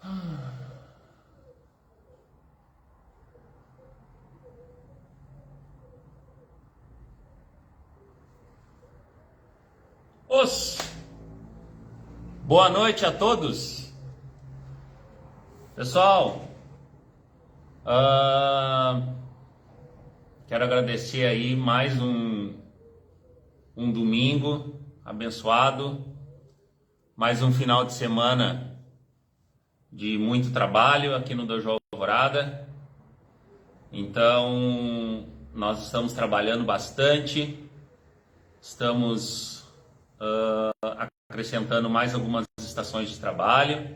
Os Boa noite a todos. Pessoal, quero agradecer aí mais um domingo abençoado, mais um final de semana de muito trabalho aqui no Dojo Alvorada. Então, nós estamos trabalhando bastante, estamos acrescentando mais algumas estações de trabalho.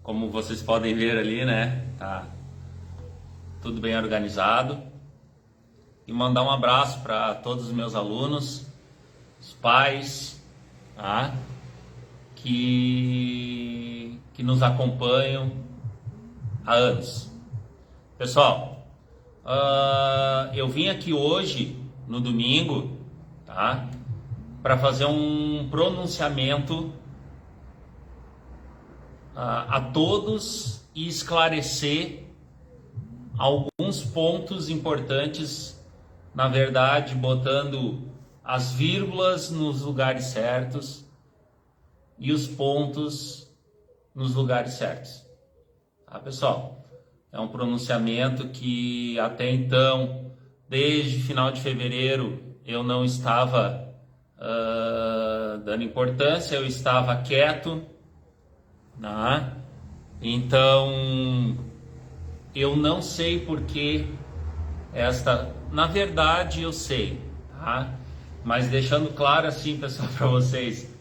Como vocês podem ver ali, né? Tá tudo bem organizado. E mandar um abraço para todos os meus alunos, os pais, tá? que nos acompanham há anos. Pessoal, eu vim aqui hoje, no domingo, tá? Para fazer um pronunciamento a todos e esclarecer alguns pontos importantes, na verdade, botando as vírgulas nos lugares certos e os pontos nos lugares certos. Tá, pessoal? É um pronunciamento que até então, desde final de fevereiro, eu não estava dando importância, eu estava quieto, né? Então eu não sei porque na verdade eu sei, tá? Mas deixando claro assim, pessoal, para vocês,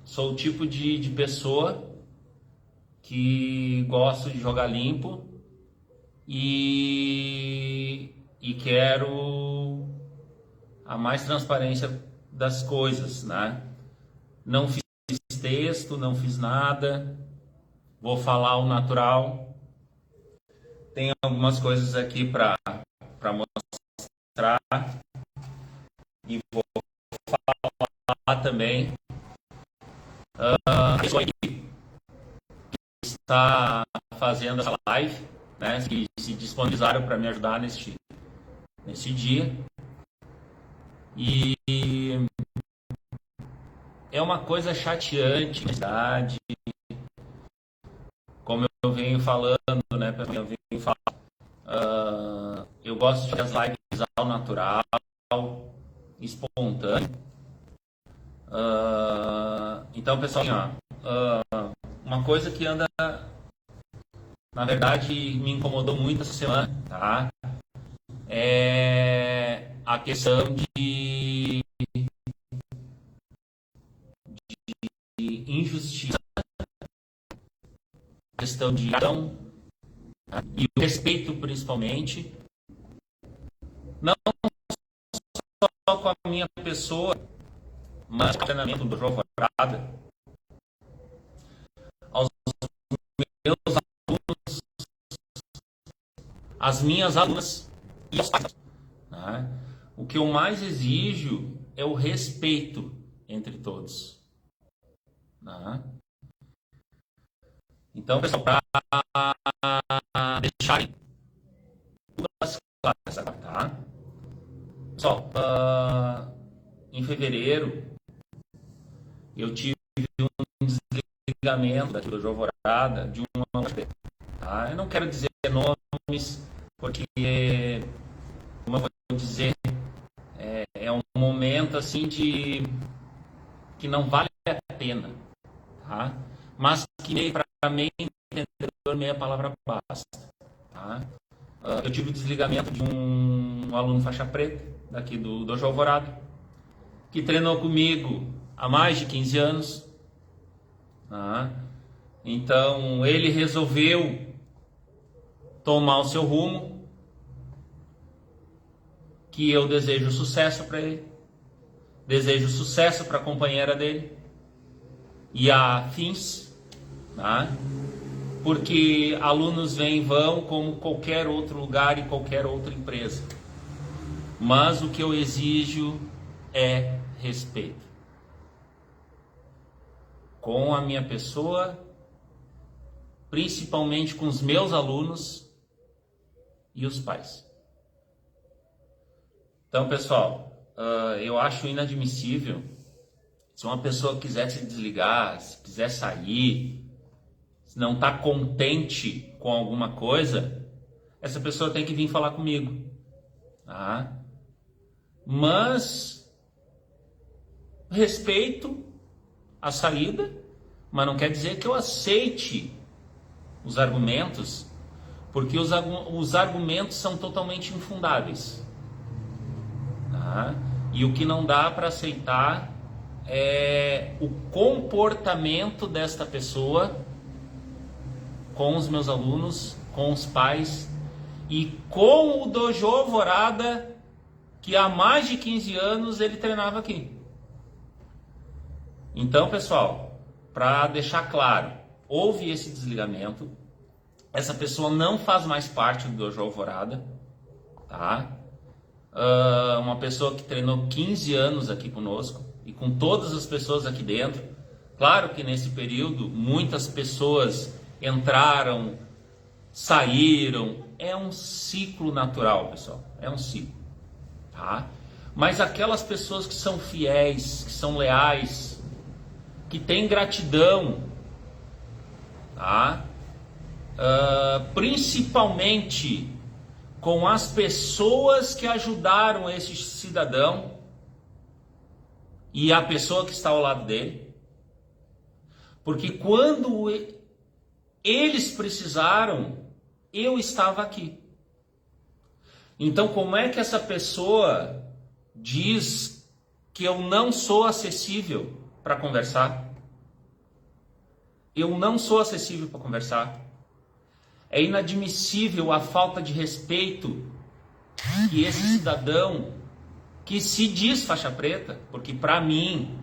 sou o tipo de pessoa que gosto de jogar limpo e quero a mais transparência das coisas, né? Não fiz texto, não fiz nada, vou falar o natural. Tem algumas coisas aqui para mostrar e vou falar também. A pessoa que está fazendo essa live, né, que se disponibilizaram para me ajudar nesse dia. E é uma coisa chateante, na verdade, como eu venho falando, né? Eu gosto de fazer as lives ao natural, espontâneo. Então, pessoal, uma coisa que anda, na verdade, me incomodou muito essa semana, tá? É a questão de injustiça, questão de ação e o respeito, principalmente, não só com a minha pessoa, mas com o treinamento do Dojo Alvorada, aos meus alunos, às minhas alunas e aos pais, né? O que eu mais exijo é o respeito entre todos, né? Então, pessoal, para deixarem duas claras agora, tá? Pessoal, em fevereiro eu tive um desligamento daqui do Dojo Alvorada de uma, tá? Eu não quero dizer nomes porque, como eu vou dizer, é um momento assim que não vale a pena, tá? Mas que para mim entendedor meia palavra basta, tá? Eu tive o desligamento de um aluno faixa preta daqui do Dojo Alvorada, que treinou comigo há mais de 15 anos, tá? Então ele resolveu tomar o seu rumo, que eu desejo sucesso para ele, desejo sucesso para a companheira dele e afins, tá? Porque alunos vêm e vão como qualquer outro lugar e qualquer outra empresa, mas o que eu exijo respeito com a minha pessoa principalmente com os meus alunos e os pais. Então, pessoal, eu acho inadmissível se uma pessoa quiser se desligar, se quiser sair, se não está contente com alguma coisa, essa pessoa tem que vir falar comigo, tá? Mas respeito a saída, mas não quer dizer que eu aceite os argumentos, porque os argumentos são totalmente infundáveis, tá? E o que não dá para aceitar é o comportamento desta pessoa com os meus alunos, com os pais e com o Dojo Alvorada, que há mais de 15 anos ele treinava aqui. Então, pessoal, para deixar claro, houve esse desligamento, essa pessoa não faz mais parte do Dojo Alvorada, tá? Uma pessoa que treinou 15 anos aqui conosco e com todas as pessoas aqui dentro. Claro que nesse período muitas pessoas entraram, saíram, é um ciclo natural, pessoal, é um ciclo, tá? Mas aquelas pessoas que são fiéis, que são leais, que têm gratidão, tá? Principalmente com as pessoas que ajudaram esse cidadão e a pessoa que está ao lado dele, porque quando eles precisaram, eu estava aqui. Então, como é que essa pessoa diz que eu não sou acessível para conversar? Eu não sou acessível para conversar. É inadmissível a falta de respeito que esse cidadão, que se diz faixa preta, porque para mim,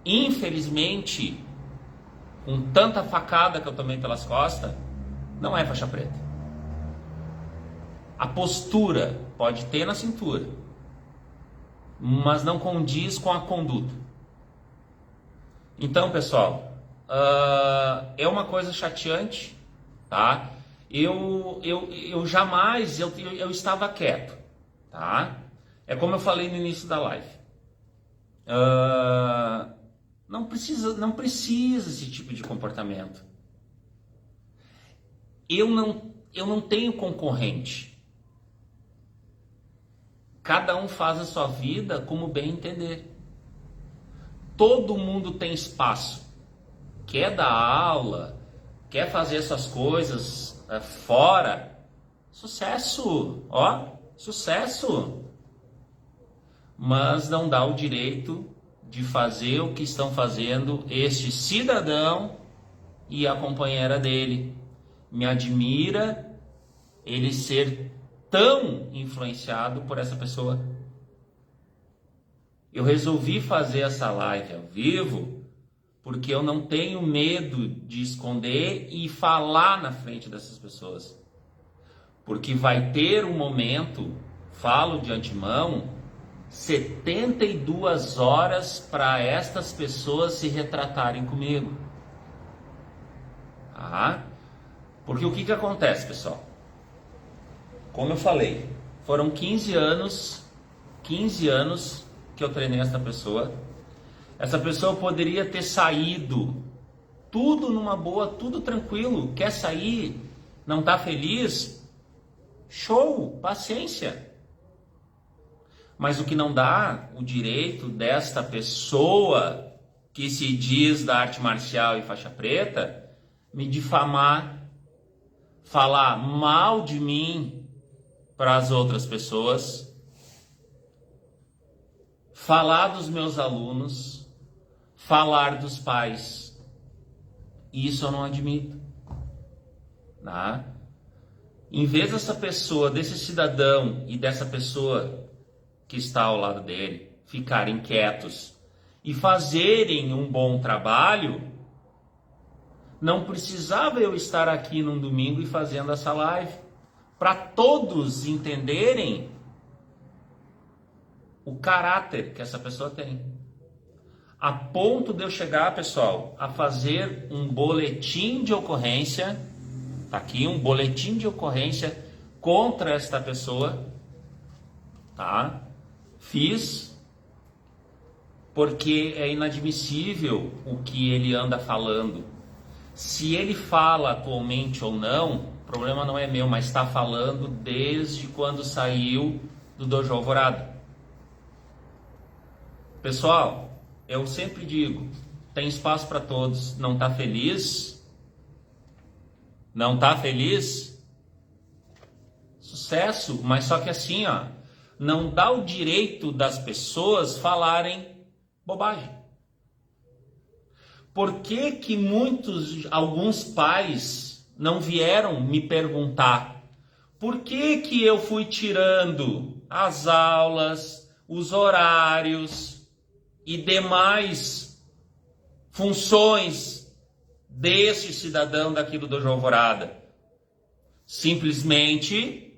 infelizmente, com tanta facada que eu tomei pelas costas, não é faixa preta. A postura pode ter na cintura, mas não condiz com a conduta. Então, pessoal, é uma coisa chateante, tá? Eu jamais, eu estava quieto, tá? É como eu falei no início da live. Não precisa esse tipo de comportamento. Eu não tenho concorrente. Cada um faz a sua vida como bem entender. Todo mundo tem espaço. Quer dar aula, quer fazer essas coisas fora. Sucesso, ó, sucesso. Mas não dá o direito de fazer o que estão fazendo este cidadão e a companheira dele. Me admira ele ser tão influenciado por essa pessoa. Eu resolvi fazer essa live ao vivo porque eu não tenho medo de esconder e falar na frente dessas pessoas. Porque vai ter um momento, falo de antemão, 72 horas para estas pessoas se retratarem comigo. Tá? Porque o que acontece, pessoal? Como eu falei, foram 15 anos que eu treinei essa pessoa. Essa pessoa poderia ter saído, tudo numa boa, tudo tranquilo. Quer sair? Não está feliz? Show, paciência. Mas o que não dá o direito desta pessoa que se diz da arte marcial e faixa preta me difamar, falar mal de mim para as outras pessoas, falar dos meus alunos, falar dos pais. Isso eu não admito. Tá? Em vez dessa pessoa, desse cidadão e dessa pessoa que está ao lado dele ficarem quietos e fazerem um bom trabalho, não precisava eu estar aqui num domingo e fazendo essa live, para todos entenderem o caráter que essa pessoa tem. A ponto de eu chegar, pessoal, a fazer um boletim de ocorrência Tá aqui um boletim de ocorrência contra esta pessoa, tá? Fiz porque é inadmissível o que ele anda falando. Se ele fala atualmente ou não, o problema não é meu, mas está falando desde quando saiu do Dojo Alvorada. Pessoal, eu sempre digo, tem espaço para todos. Não tá feliz? Não tá feliz? Sucesso, mas só que assim, ó, não dá o direito das pessoas falarem bobagem. Por que que alguns pais não vieram me perguntar por que que eu fui tirando as aulas, os horários e demais funções deste cidadão daqui do Dojo Alvorada? Simplesmente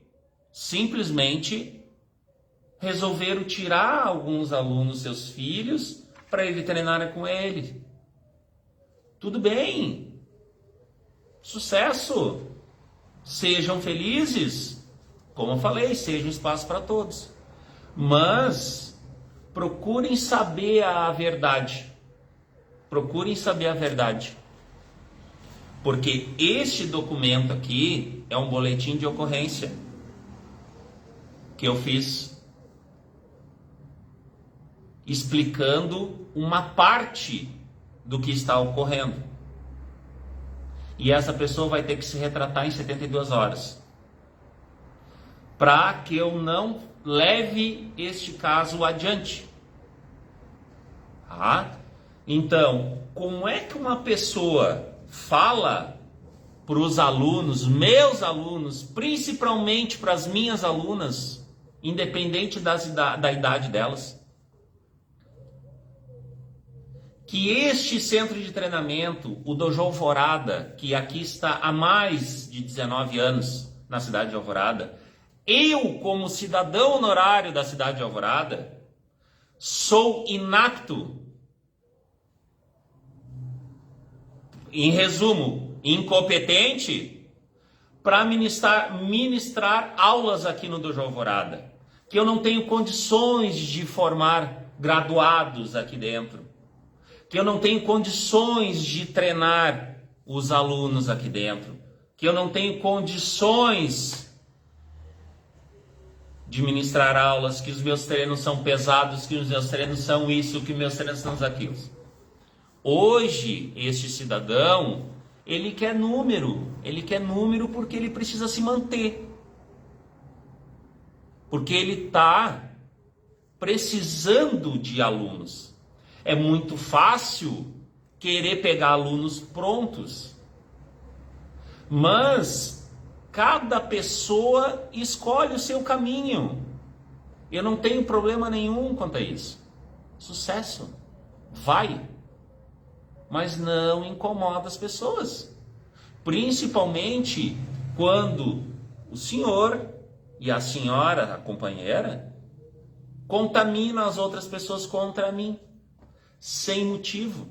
resolveram tirar alguns alunos, seus filhos, para ele treinar com ele. Tudo bem. Sucesso. Sejam felizes. Como eu falei, seja um espaço para todos. Mas procurem saber a verdade. Procurem saber a verdade. Porque este documento aqui é um boletim de ocorrência que eu fiz explicando uma parte do que está ocorrendo. E essa pessoa vai ter que se retratar em 72 horas. Para que eu não leve este caso adiante. Tá? Então, como é que uma pessoa fala para os alunos, meus alunos, principalmente para as minhas alunas, independente da idade delas, que este centro de treinamento, o Dojo Alvorada, que aqui está há mais de 19 anos na cidade de Alvorada, eu, como cidadão honorário da cidade de Alvorada, sou inapto, em resumo, incompetente, para ministrar aulas aqui no Dojo Alvorada, que eu não tenho condições de formar graduados aqui dentro, que eu não tenho condições de treinar os alunos aqui dentro, que eu não tenho condições de ministrar aulas, que os meus treinos são pesados, que os meus treinos são isso, que os meus treinos são aquilo. Hoje, este cidadão, ele quer número porque ele precisa se manter. Porque ele está precisando de alunos. É muito fácil querer pegar alunos prontos, mas cada pessoa escolhe o seu caminho. Eu não tenho problema nenhum quanto a isso. Sucesso. Vai. Mas não incomoda as pessoas. Principalmente quando o senhor e a senhora, a companheira, contaminam as outras pessoas contra mim. Sem motivo.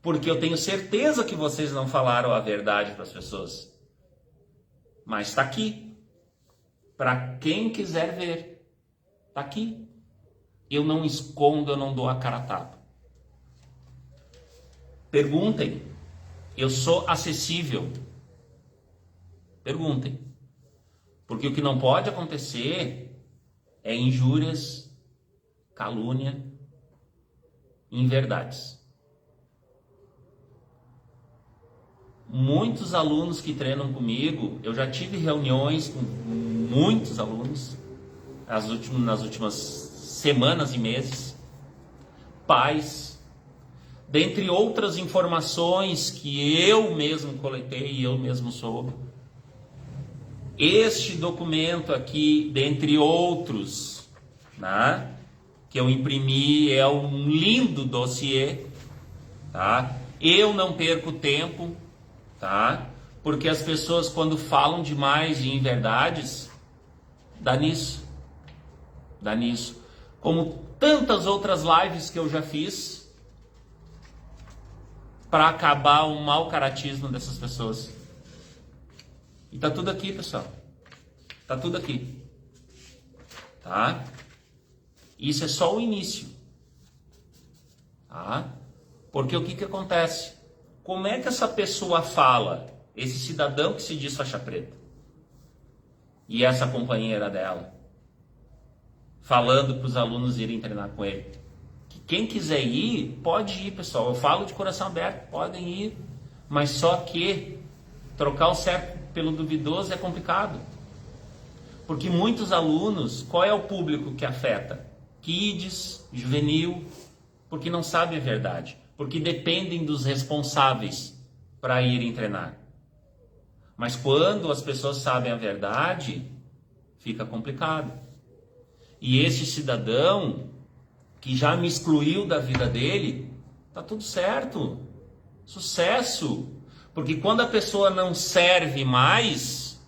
Porque eu tenho certeza que vocês não falaram a verdade para as pessoas. Mas está aqui. Para quem quiser ver. Está aqui. Eu não escondo, eu não dou a cara a tapa. Perguntem. Eu sou acessível. Perguntem. Porque o que não pode acontecer é injúrias, calúnia, inverdades. Muitos alunos que treinam comigo, eu já tive reuniões com muitos alunos nas últimas semanas e meses, pais, dentre outras informações que eu mesmo coletei e eu mesmo soube. Este documento aqui, dentre outros, né, que eu imprimi, é um lindo dossiê, tá? Eu não perco tempo, tá? Porque as pessoas, quando falam demais de inverdades, dá nisso. Dá nisso. Como tantas outras lives que eu já fiz para acabar o mau caratismo dessas pessoas. tá tudo aqui, pessoal. Tá tudo aqui. Tá? Isso é só o início. Tá? Porque o que acontece? Como é que essa pessoa fala? Esse cidadão que se diz faixa preta. E essa companheira dela. Falando para os alunos irem treinar com ele. Que quem quiser ir, pode ir, pessoal. Eu falo de coração aberto, podem ir. Mas só que trocar o certo pelo duvidoso é complicado. Porque muitos alunos, qual é o público que afeta? Kids, juvenil, porque não sabem a verdade. Porque dependem dos responsáveis para irem treinar. Mas quando as pessoas sabem a verdade, fica complicado. E esse cidadão que já me excluiu da vida dele, tá tudo certo. Sucesso. Porque quando a pessoa não serve mais,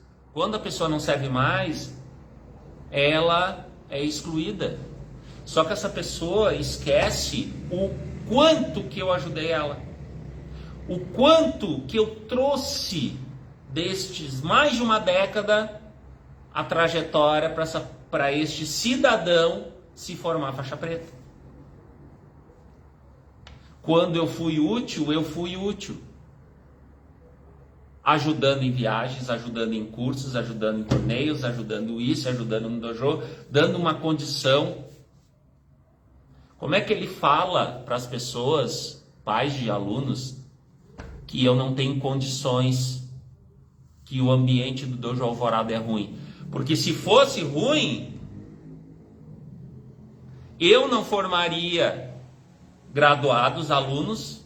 ela é excluída. Só que essa pessoa esquece o quanto que eu ajudei ela. O quanto que eu trouxe destes mais de uma década a trajetória para este cidadão se formar faixa preta. Quando eu fui útil. Ajudando em viagens, ajudando em cursos, ajudando em torneios, ajudando isso, ajudando no dojo, dando uma condição. Como é que ele fala para as pessoas, pais de alunos, que eu não tenho condições, que o ambiente do dojo Alvorada é ruim? Porque se fosse ruim, eu não formaria graduados, alunos,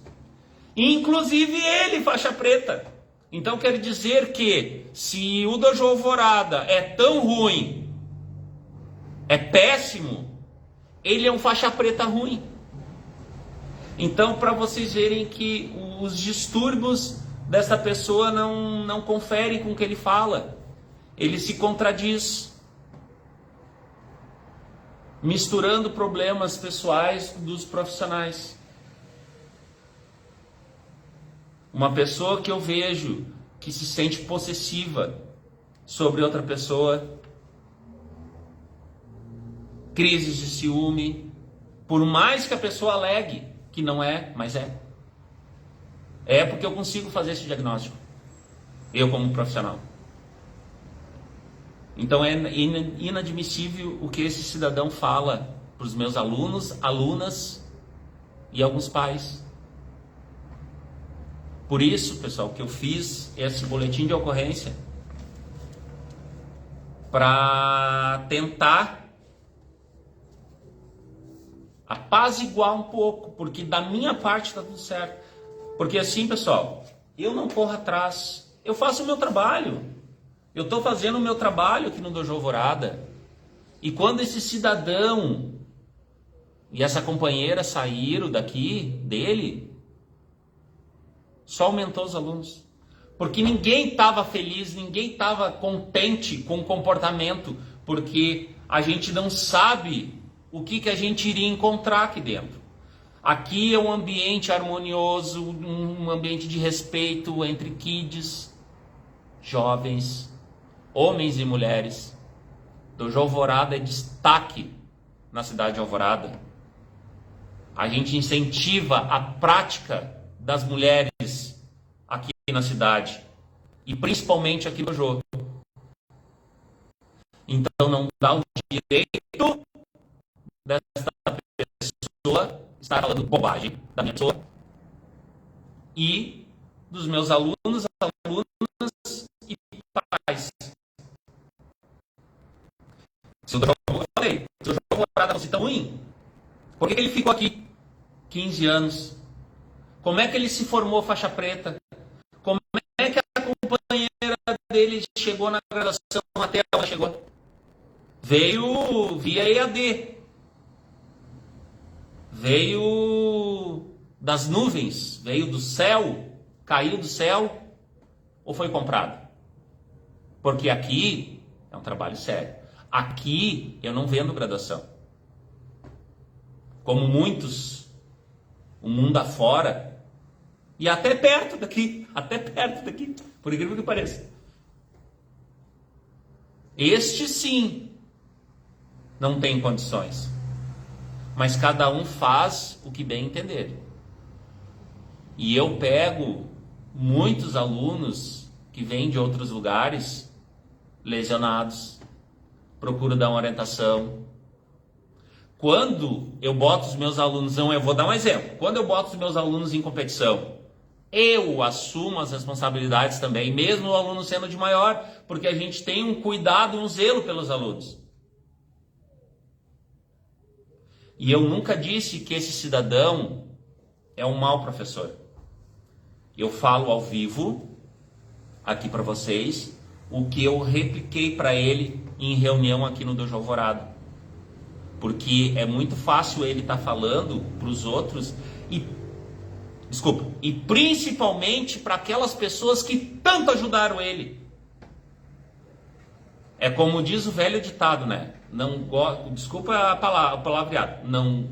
inclusive ele, faixa preta. Então quer dizer que se o dojo Alvorada é tão ruim, é péssimo, ele é um faixa preta ruim. Então, para vocês verem que os distúrbios dessa pessoa não conferem com o que ele fala. Ele se contradiz, misturando problemas pessoais dos profissionais. Uma pessoa que eu vejo que se sente possessiva sobre outra pessoa, crises de ciúme, por mais que a pessoa alegue que não é, mas é. É porque eu consigo fazer esse diagnóstico, eu como profissional. Então é inadmissível o que esse cidadão fala para os meus alunos, alunas e alguns pais. Por isso, pessoal, que eu fiz esse boletim de ocorrência para tentar apaziguar um pouco, porque da minha parte está tudo certo. Porque assim, pessoal, eu não corro atrás, eu faço o meu trabalho. Eu estou fazendo o meu trabalho aqui no Dojo Alvorada. E quando esse cidadão e essa companheira saíram daqui, dele, só aumentou os alunos. Porque ninguém estava feliz, ninguém estava contente com o comportamento, porque a gente não sabe o que a gente iria encontrar aqui dentro. Aqui é um ambiente harmonioso, um ambiente de respeito entre kids, jovens, homens e mulheres. Dojo Alvorada é destaque na cidade de Alvorada. A gente incentiva a prática das mulheres aqui na cidade, e principalmente aqui no dojo. Então não dá o direito dessa pessoa estar falando bobagem da minha pessoa e dos meus alunos, alunas e pais. Se o dojo, eu falei, se o dojo Alvorada fosse tão ruim, por que ele ficou aqui 15 anos? Como é que ele se formou faixa preta? Como é que a companheira dele chegou na graduação até ela chegou? Veio via EAD. Veio das nuvens, veio do céu, caiu do céu ou foi comprado? Porque aqui é um trabalho sério. Aqui eu não vendo graduação. Como muitos, o mundo afora, e até perto daqui, por incrível que pareça. Este sim não tem condições. Mas cada um faz o que bem entender. E eu pego muitos alunos que vêm de outros lugares lesionados, procuro dar uma orientação. Quando eu boto os meus alunos, eu vou dar um exemplo. Quando eu boto os meus alunos em competição, eu assumo as responsabilidades também, mesmo o aluno sendo de maior, porque a gente tem um cuidado, um zelo pelos alunos. E eu nunca disse que esse cidadão é um mau professor. Eu falo ao vivo, aqui para vocês, o que eu repliquei para ele em reunião aqui no Dojo Alvorada. Porque é muito fácil ele estar falando para os outros e principalmente para aquelas pessoas que tanto ajudaram ele. É como diz o velho ditado, né? Desculpa o palavreado. Não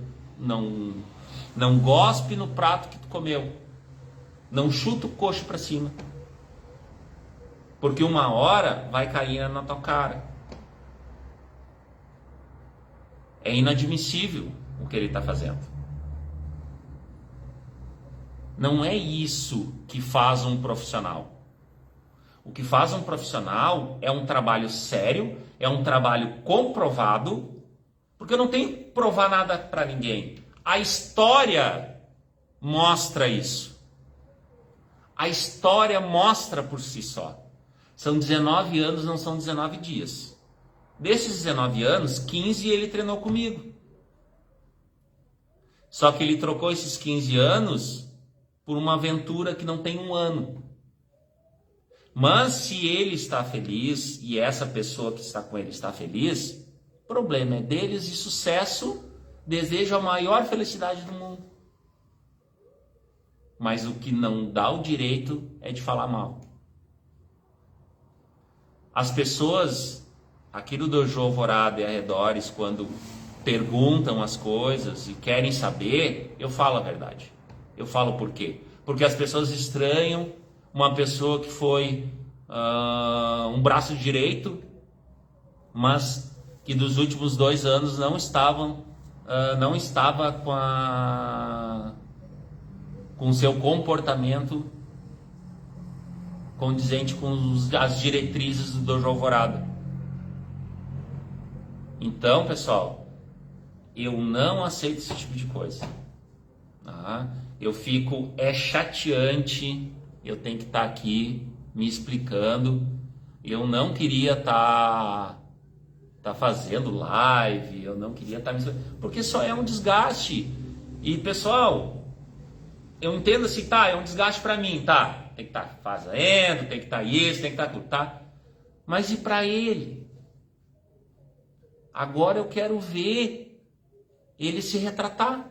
gospe no prato que tu comeu. Não chuta o coxo para cima. Porque uma hora vai cair na tua cara. É inadmissível o que ele está fazendo. Não é isso que faz um profissional. O que faz um profissional é um trabalho sério, é um trabalho comprovado, porque eu não tenho que provar nada para ninguém. A história mostra isso. A história mostra por si só. São 19 anos, não são 19 dias. Desses 19 anos, 15 ele treinou comigo. Só que ele trocou esses 15 anos por uma aventura que não tem um ano. Mas se ele está feliz e essa pessoa que está com ele está feliz, o problema é deles e sucesso, desejo a maior felicidade do mundo. Mas o que não dá o direito é de falar mal. As pessoas aqui do Dojo Alvorada e arredores, quando perguntam as coisas e querem saber, eu falo a verdade. Eu falo por quê? Porque as pessoas estranham uma pessoa que foi um braço direito, mas que dos últimos 2 anos não estava com seu comportamento condizente com as diretrizes do Dojo Alvorada. Então, pessoal, eu não aceito esse tipo de coisa. Tá? Eu fico chateante, eu tenho que estar aqui me explicando. Eu não queria estar fazendo live, eu não queria estar me explicando, porque só é um desgaste. E, pessoal, eu entendo assim, tá, é um desgaste para mim, tá? Tem que estar fazendo, tem que estar isso, tem que estar tudo, tá? Mas e para ele? Agora eu quero ver ele se retratar.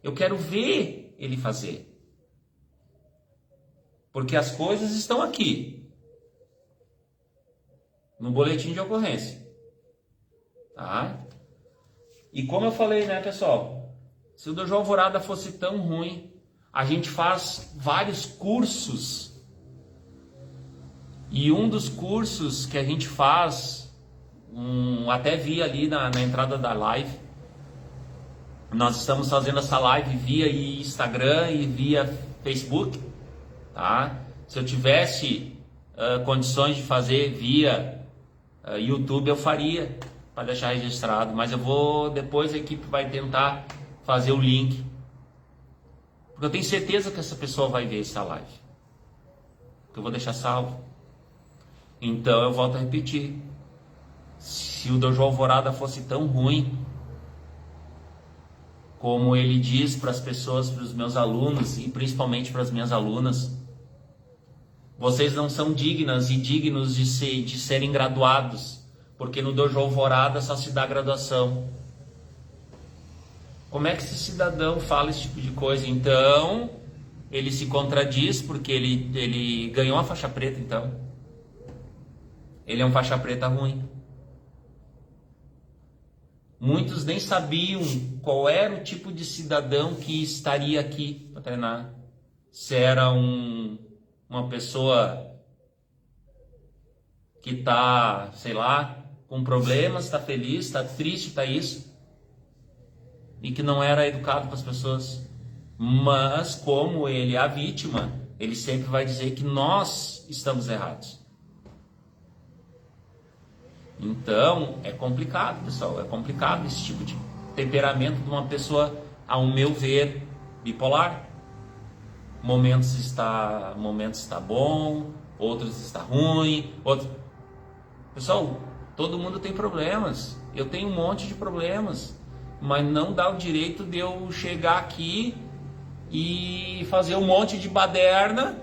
Eu quero ver ele fazer. Porque as coisas estão aqui. No boletim de ocorrência. Tá? E como eu falei, né, pessoal? Se o Dojo Alvorada fosse tão ruim, a gente faz vários cursos. E um dos cursos que a gente faz, até vi ali na entrada da live, nós estamos fazendo essa live via Instagram e via Facebook, tá? Se eu tivesse condições de fazer via YouTube, eu faria, para deixar registrado, mas depois a equipe vai tentar fazer o link, porque eu tenho certeza que essa pessoa vai ver essa live, que eu vou deixar salvo. Então eu volto a repetir, se o Dojo Alvorada fosse tão ruim como ele diz para as pessoas, para os meus alunos e principalmente para as minhas alunas, vocês não são dignas e dignos de serem graduados, porque no Dojo Alvorada só se dá graduação. Como é que esse cidadão fala esse tipo de coisa? Então, ele se contradiz porque ele ganhou a faixa preta, então. Ele é um faixa preta ruim. Muitos nem sabiam qual era o tipo de cidadão que estaria aqui para treinar. Se era uma pessoa que tá, sei lá, com problemas, tá feliz, tá triste, tá isso, e que não era educado com as pessoas. Mas como ele é a vítima, ele sempre vai dizer que nós estamos errados. Então, é complicado, pessoal, é complicado esse tipo de temperamento de uma pessoa, ao meu ver, bipolar. Momentos está bom, outros está ruim, outros... Pessoal, todo mundo tem problemas. Eu tenho um monte de problemas, mas não dá o direito de eu chegar aqui e fazer um monte de baderna,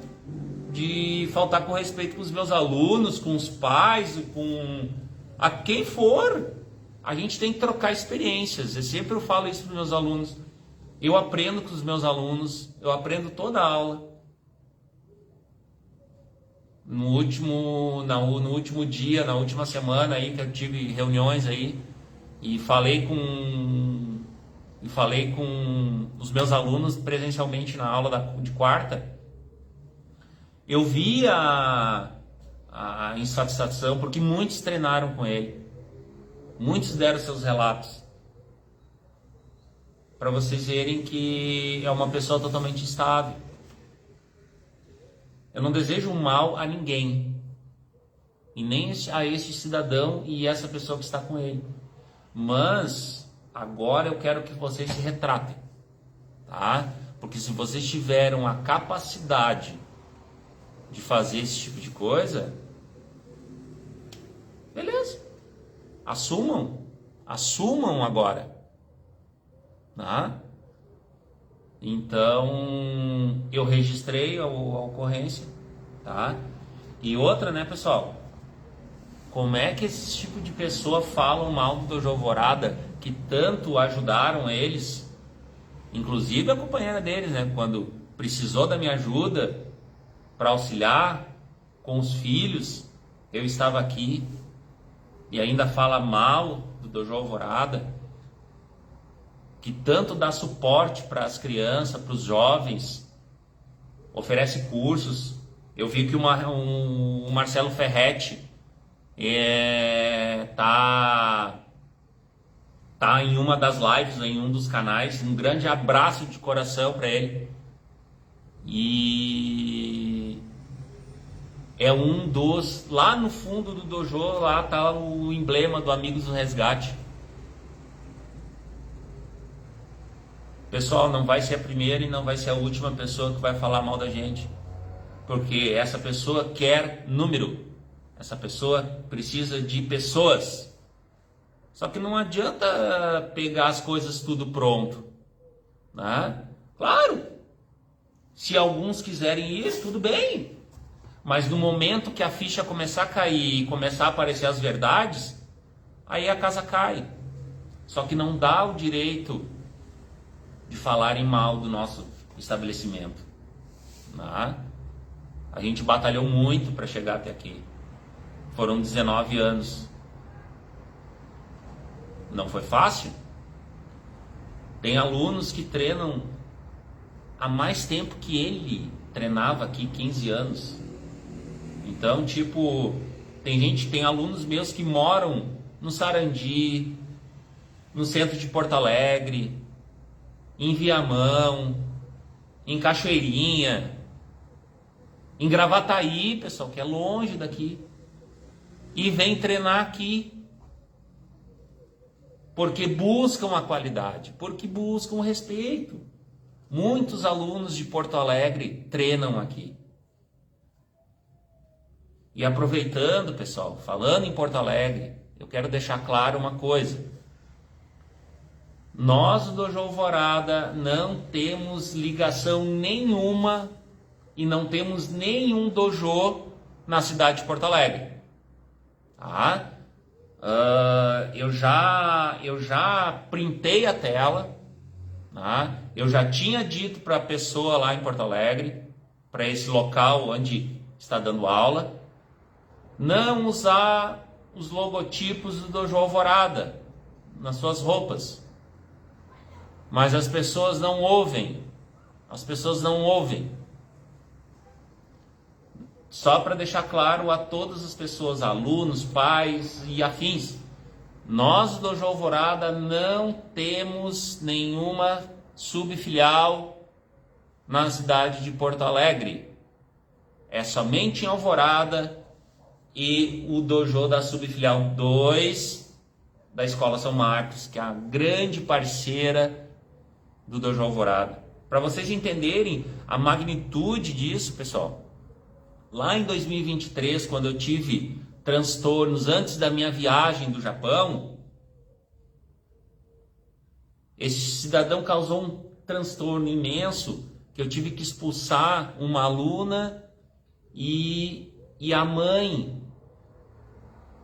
de faltar com respeito com os meus alunos, com os pais, com a quem for. A gente tem que trocar experiências. Eu sempre falo isso para os meus alunos. Eu aprendo com os meus alunos, eu aprendo toda a aula. No último dia, na última semana aí que eu tive reuniões aí e falei com os meus alunos presencialmente na aula de quarta, eu vi a insatisfação, porque muitos treinaram com ele, muitos deram seus relatos, para vocês verem que é uma pessoa totalmente instável. Eu não desejo um mal a ninguém, e nem a este cidadão e essa pessoa que está com ele. Mas agora eu quero que vocês se retratem, tá? Porque se vocês tiveram a capacidade de fazer esse tipo de coisa, beleza. Assumam agora, tá? Então, eu registrei a ocorrência, tá? E outra, né, pessoal? Como é que esse tipo de pessoa falam mal do Dojo Alvorada, que tanto ajudaram eles, inclusive a companheira deles, né? Quando precisou da minha ajuda para auxiliar com os filhos, eu estava aqui, e ainda fala mal do Dojo Alvorada, que tanto dá suporte para as crianças, para os jovens, oferece cursos. Eu vi que o Marcelo Ferretti tá em uma das lives, em um dos canais. Um grande abraço de coração para ele. E é um dos... Lá no fundo do dojo, lá tá o emblema do Amigos do Resgate. Pessoal, não vai ser a primeira e não vai ser a última pessoa que vai falar mal da gente. Porque essa pessoa quer número. Essa pessoa precisa de pessoas. Só que não adianta pegar as coisas tudo pronto, né? Claro, se alguns quiserem ir, tudo bem. Mas no momento que a ficha começar a cair e começar a aparecer as verdades, aí a casa cai. Só que não dá o direito de falarem mal do nosso estabelecimento, né? A gente batalhou muito para chegar até aqui. Foram 19 anos. Não foi fácil. Tem alunos que treinam há mais tempo que ele treinava aqui, 15 anos. Então, tipo, tem alunos meus que moram no Sarandi, no centro de Porto Alegre, em Viamão, em Cachoeirinha, em Gravataí, pessoal, que é longe daqui, e vem treinar aqui, porque buscam a qualidade, porque buscam o respeito. Muitos alunos de Porto Alegre treinam aqui. E aproveitando, pessoal, falando em Porto Alegre, eu quero deixar claro uma coisa. Nós do Dojo Alvorada não temos ligação nenhuma e não temos nenhum dojo na cidade de Porto Alegre, tá? Eu já printei a tela, tá? Eu já tinha dito para a pessoa lá em Porto Alegre, para esse local onde está dando aula, não usar os logotipos do Dojo Alvorada nas suas roupas. Mas as pessoas não ouvem. As pessoas não ouvem. Só para deixar claro a todas as pessoas, alunos, pais e afins, nós do Dojo Alvorada não temos nenhuma subfilial na cidade de Porto Alegre. É somente em Alvorada e o dojo da subfilial 2 da Escola São Marcos, que é a grande parceira do Dojo Alvorada. Para vocês entenderem a magnitude disso, pessoal, lá em 2023, quando eu tive transtornos antes da minha viagem do Japão, esse cidadão causou um transtorno imenso, que eu tive que expulsar uma aluna e a mãe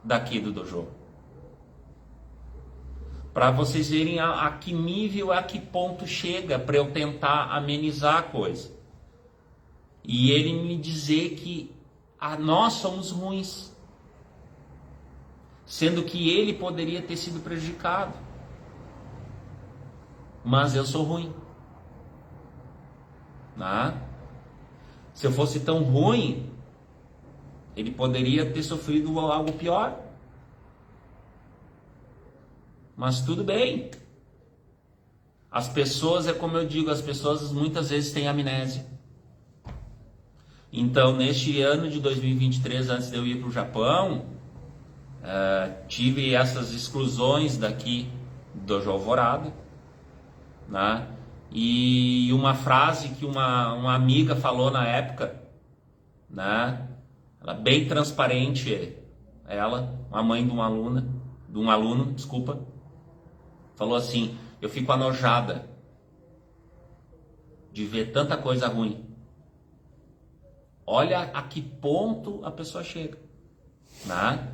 daqui do dojo. Para vocês verem a que nível, a que ponto chega para eu tentar amenizar a coisa. E ele me dizer que nós somos ruins, sendo que ele poderia ter sido prejudicado. Mas eu sou ruim. Se eu fosse tão ruim, ele poderia ter sofrido algo pior. Mas tudo bem. As pessoas, é como eu digo, as pessoas muitas vezes têm amnésia. Então, neste ano de 2023, antes de eu ir para o Japão, tive essas exclusões daqui do Dojo Alvorada, né? E uma frase que uma amiga falou na época, né? Ela bem transparente, uma mãe de um aluno, desculpa, falou assim: eu fico anojada de ver tanta coisa ruim. Olha a que ponto a pessoa chega, né?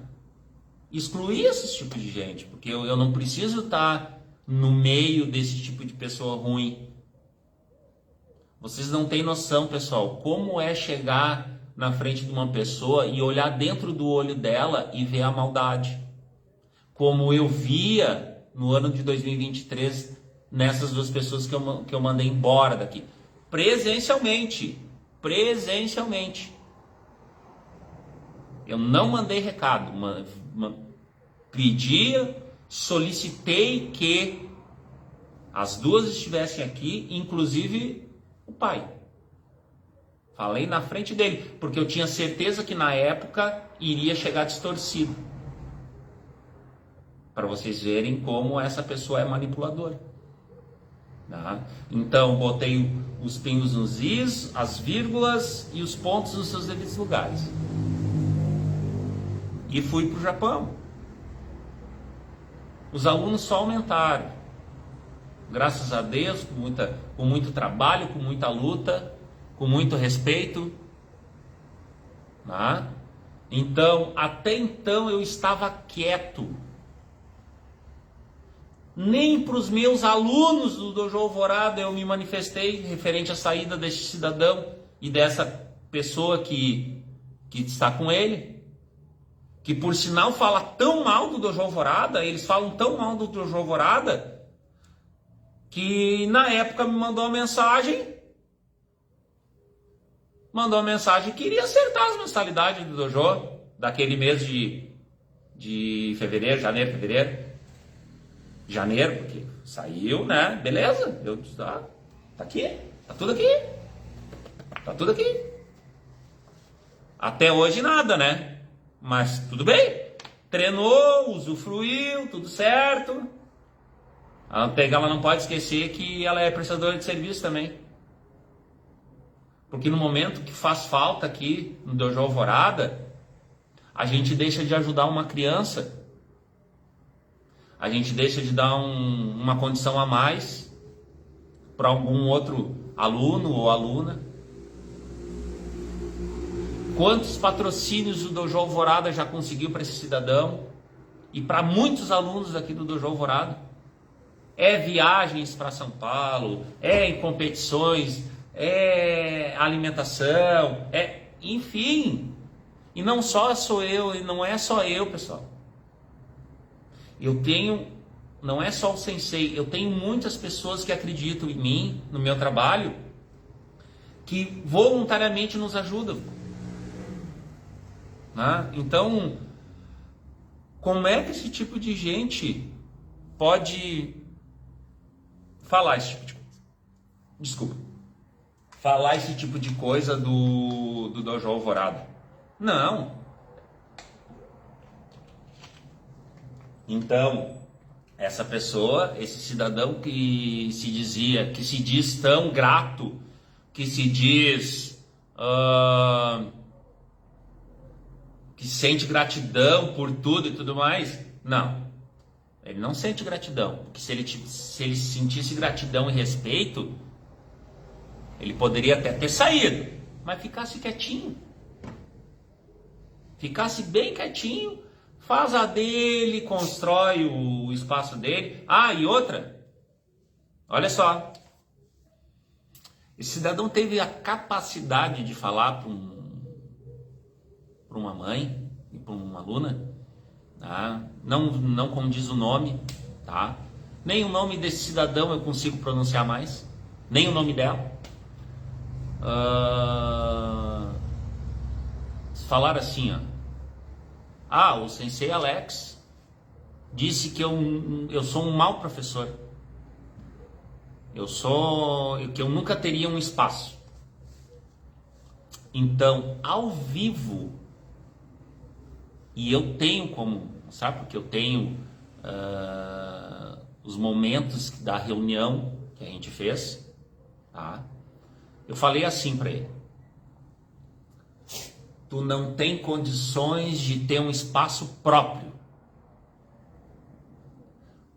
Excluir esse tipo de gente, porque eu não preciso estar no meio desse tipo de pessoa ruim. Vocês não têm noção, pessoal, como é chegar na frente de uma pessoa e olhar dentro do olho dela e ver a maldade. Como eu via no ano de 2023 nessas duas pessoas que eu mandei embora daqui. Presencialmente. Eu não mandei recado. Solicitei que as duas estivessem aqui, inclusive o pai. Falei na frente dele, porque eu tinha certeza que na época iria chegar distorcido. Para vocês verem como essa pessoa é manipuladora. Tá? Então, botei os pingos nos is, as vírgulas e os pontos nos seus devidos lugares. E fui para o Japão. Os alunos só aumentaram. Graças a Deus, com muito trabalho, com muita luta, com muito respeito. Tá? Então, até então eu estava quieto. Nem para os meus alunos do Dojo Alvorada eu me manifestei referente à saída deste cidadão e dessa pessoa que está com ele, que por sinal fala tão mal do Dojo Alvorada, eles falam tão mal do Dojo Alvorada, que na época me mandou uma mensagem que iria acertar as mensalidades do Dojo daquele mês de fevereiro, janeiro, porque saiu, né? Beleza, eu disse, tá aqui, tá tudo aqui. Até hoje nada, né? Mas tudo bem. Treinou, usufruiu, tudo certo. Ela não pode esquecer que ela é prestadora de serviço também. Porque no momento que faz falta aqui no Dojo Alvorada, a gente deixa de ajudar uma criança. A gente deixa de dar uma condição a mais para algum outro aluno ou aluna. Quantos patrocínios o Dojo Alvorada já conseguiu para esse cidadão? E para muitos alunos aqui do Dojo Alvorada? É viagens para São Paulo, é em competições, é alimentação, enfim. E não só sou eu, e não é só eu, pessoal. Não é só o sensei, eu tenho muitas pessoas que acreditam em mim, no meu trabalho, que voluntariamente nos ajudam. né? Então, como é que esse tipo de gente pode falar esse tipo de coisa? Desculpa. Falar esse tipo de coisa do Dojo Alvorada? Não. Então, essa pessoa, esse cidadão que se diz tão grato, que se diz que sente gratidão por tudo e tudo mais, não. Ele não sente gratidão, porque se ele sentisse gratidão e respeito, ele poderia até ter saído, mas ficasse quietinho. Ficasse bem quietinho, faz a dele, constrói o espaço dele. Ah, e outra, olha só. Esse cidadão teve a capacidade de falar para uma mãe e para uma aluna, tá? Não como diz o nome, tá? Nem o nome desse cidadão eu consigo pronunciar mais, nem o nome dela. Falar assim, ó. Ah, o Sensei Alex disse que eu sou um mau professor. Que eu nunca teria um espaço. Então, ao vivo, e eu tenho como, sabe, porque eu tenho os momentos da reunião que a gente fez, tá? Eu falei assim para ele: tu não tem condições de ter um espaço próprio,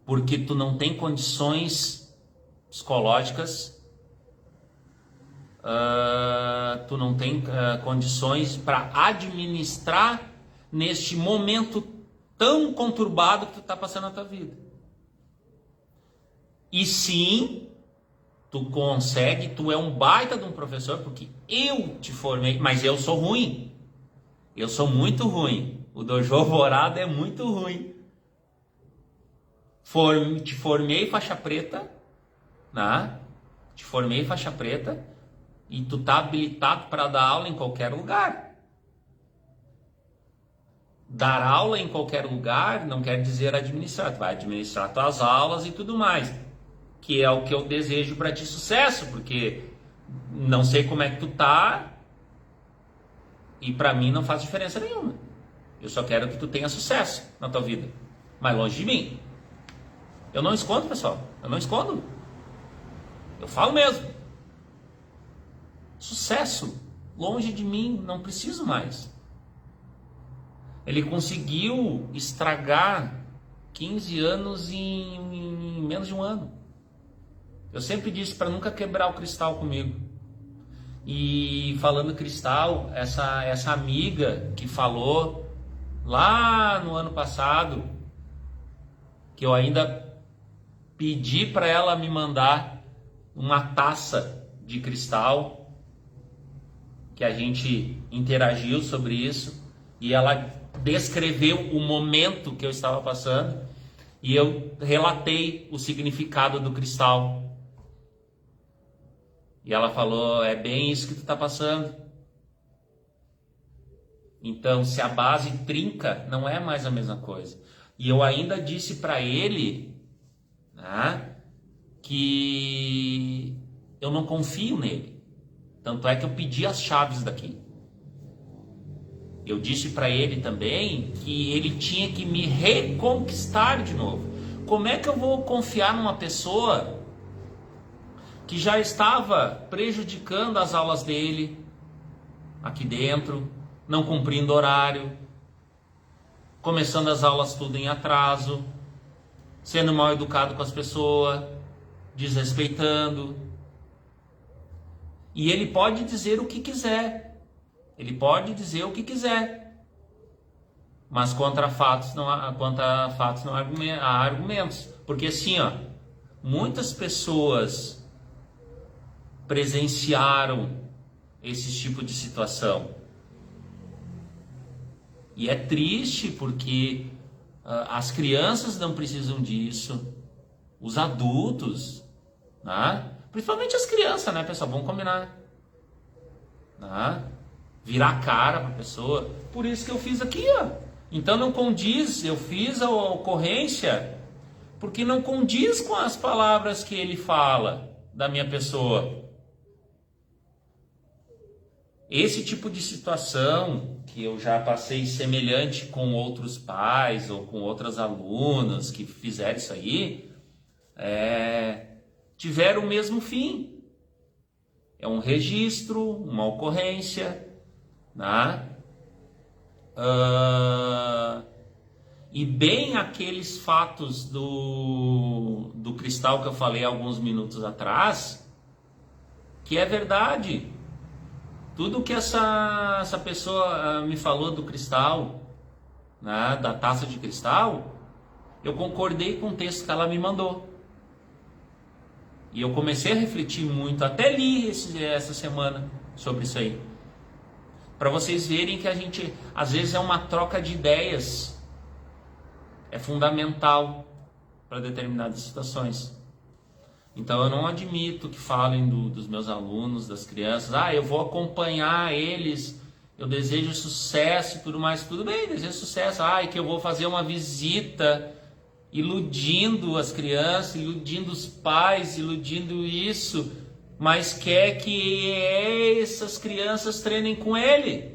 porque tu não tem condições psicológicas, tu não tem condições para administrar neste momento tão conturbado que tu está passando na tua vida. E sim, tu consegue, tu é um baita de um professor, porque eu te formei, mas eu sou ruim. Eu sou muito ruim. O Dojo Alvorada é muito ruim. Te formei faixa preta, né? Te formei faixa preta e tu tá habilitado para dar aula em qualquer lugar. Dar aula em qualquer lugar não quer dizer administrar. Tu vai administrar tuas aulas e tudo mais, que é o que eu desejo para ti, sucesso, porque não sei como é que tu tá. E pra mim não faz diferença nenhuma. Eu só quero que tu tenha sucesso na tua vida. Mas longe de mim. Eu não escondo, pessoal. Eu não escondo. Eu falo mesmo. Sucesso. Longe de mim. Não preciso mais. Ele conseguiu estragar 15 anos em menos de um ano. Eu sempre disse para nunca quebrar o cristal comigo. E falando cristal, essa amiga que falou lá no ano passado, que eu ainda pedi para ela me mandar uma taça de cristal, que a gente interagiu sobre isso, e ela descreveu o momento que eu estava passando, e eu relatei o significado do cristal. E ela falou: é bem isso que tu tá passando. Então, se a base trinca, não é mais a mesma coisa. E eu ainda disse para ele, né, que eu não confio nele. Tanto é que eu pedi as chaves daqui. Eu disse para ele também que ele tinha que me reconquistar de novo. Como é que eu vou confiar numa pessoa que já estava prejudicando as aulas dele aqui dentro, não cumprindo horário, começando as aulas tudo em atraso, sendo mal educado com as pessoas, desrespeitando? E ele pode dizer o que quiser, ele pode dizer o que quiser, mas contra fatos não há argumentos, porque assim, ó, muitas pessoas presenciaram esse tipo de situação. E é triste porque as crianças não precisam disso, os adultos, né? Principalmente as crianças, né, pessoal? Vamos combinar, né? virar a cara para a pessoa. Por isso que eu fiz aqui, ó. Então não condiz, eu fiz a ocorrência porque não condiz com as palavras que ele fala da minha pessoa. Esse tipo de situação que eu já passei semelhante com outros pais ou com outras alunas que fizeram isso aí, tiveram o mesmo fim. É um registro, uma ocorrência, né? E bem aqueles fatos do cristal que eu falei alguns minutos atrás, que é verdade. Tudo que essa pessoa me falou do cristal, né, da taça de cristal, eu concordei com o texto que ela me mandou. E eu comecei a refletir muito, até li essa semana sobre isso aí. Para vocês verem que a gente, às vezes, é uma troca de ideias. É fundamental para determinadas situações. Então eu não admito que falem dos meus alunos, das crianças. Eu vou acompanhar eles, eu desejo sucesso e tudo mais. Tudo bem, desejo sucesso. Que eu vou fazer uma visita iludindo as crianças, iludindo os pais, iludindo isso, mas quer que essas crianças treinem com ele.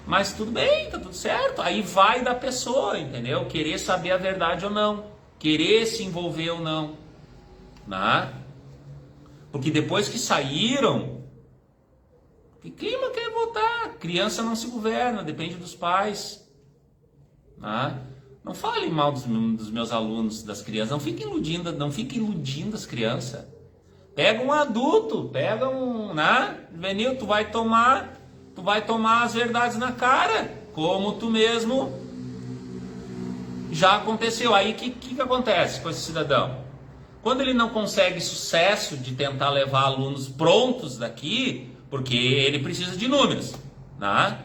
Mas tudo bem, tá tudo certo. Aí vai da pessoa, entendeu? Querer saber a verdade ou não, querer se envolver ou não, né? Porque depois que saíram, que clima quer votar? Criança não se governa, depende dos pais. Não falem mal dos meus alunos, das crianças, não fiquem iludindo as crianças. Pega um adulto, pega um, Venil, tu vai tomar as verdades na cara, como tu mesmo já aconteceu. Aí o que acontece com esse cidadão? Quando ele não consegue sucesso de tentar levar alunos prontos daqui, porque ele precisa de números, né?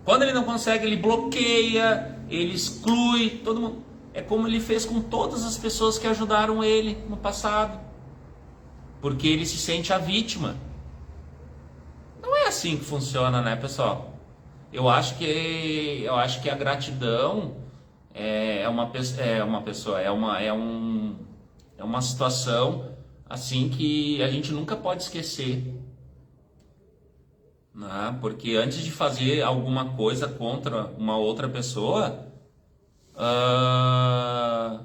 Quando ele não consegue, ele bloqueia, ele exclui todo mundo. É como ele fez com todas as pessoas que ajudaram ele no passado. Porque ele se sente a vítima. Não é assim que funciona, né, pessoal? Eu acho que a gratidão é uma situação assim que a gente nunca pode esquecer. Porque antes de fazer alguma coisa contra uma outra pessoa, a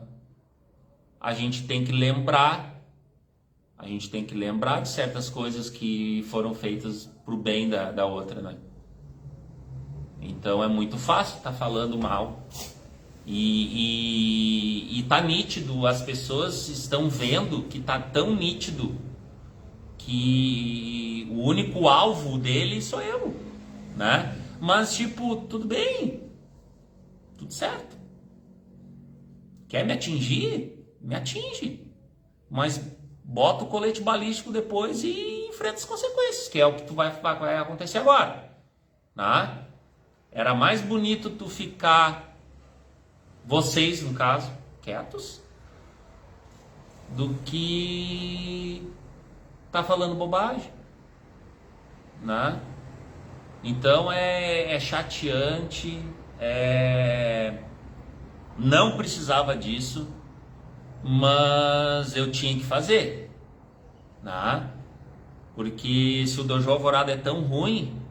gente tem que lembrar de certas coisas que foram feitas para o bem da outra, né? Então é muito fácil estar falando mal e tá nítido, as pessoas estão vendo que tá tão nítido que o único alvo dele sou eu, né? Mas tipo, tudo bem, tudo certo. Quer me atingir? Me atinge. Mas bota o colete balístico depois e enfrenta as consequências, que é o que vai acontecer agora, né? Era mais bonito tu ficar, vocês no caso, quietos, do que tá falando bobagem, né? Então é chateante, não precisava disso, mas eu tinha que fazer, né? Porque se o Dojo Alvorada é tão ruim,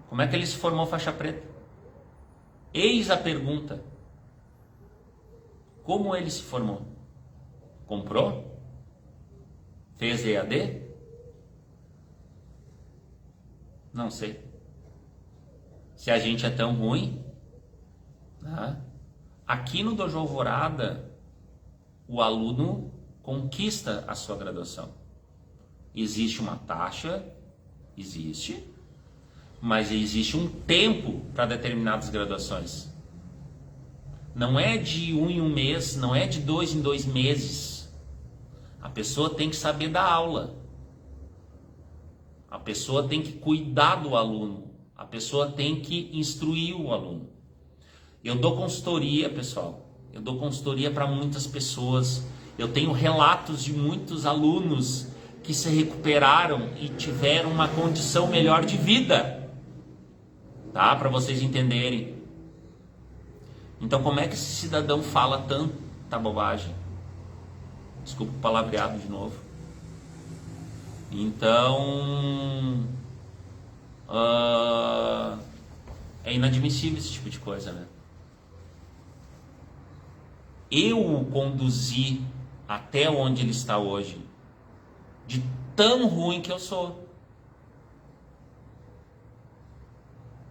como é que ele se formou faixa preta? Eis a pergunta. Como ele se formou? Comprou? Fez EAD? Não sei. Se a gente é tão ruim, né? Aqui no Dojo Alvorada, o aluno conquista a sua graduação. Existe uma taxa, mas existe um tempo para determinadas graduações. Não é de 1 em 1 mês, não é de 2 em 2 meses. A pessoa tem que saber dar aula. A pessoa tem que cuidar do aluno. A pessoa tem que instruir o aluno. Eu dou consultoria, pessoal. Eu dou consultoria para muitas pessoas. Eu tenho relatos de muitos alunos que se recuperaram e tiveram uma condição melhor de vida, tá? Para vocês entenderem. Então, como é que esse cidadão fala tanta bobagem? Desculpa o palavreado de novo. Então, é inadmissível esse tipo de coisa, né? Eu o conduzi até onde ele está hoje, de tão ruim que eu sou.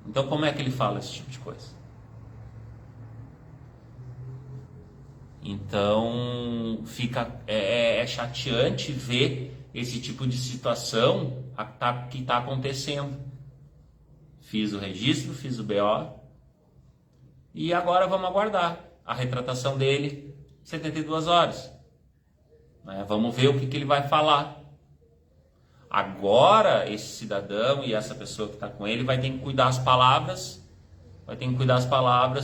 Então, como é que ele fala esse tipo de coisa? Então, é chateante ver esse tipo de situação que está acontecendo. Fiz o registro, fiz o BO, e agora vamos aguardar a retratação dele, 72 horas. Vamos ver o que ele vai falar. Agora, esse cidadão e essa pessoa que está com ele vai ter que cuidar as palavras,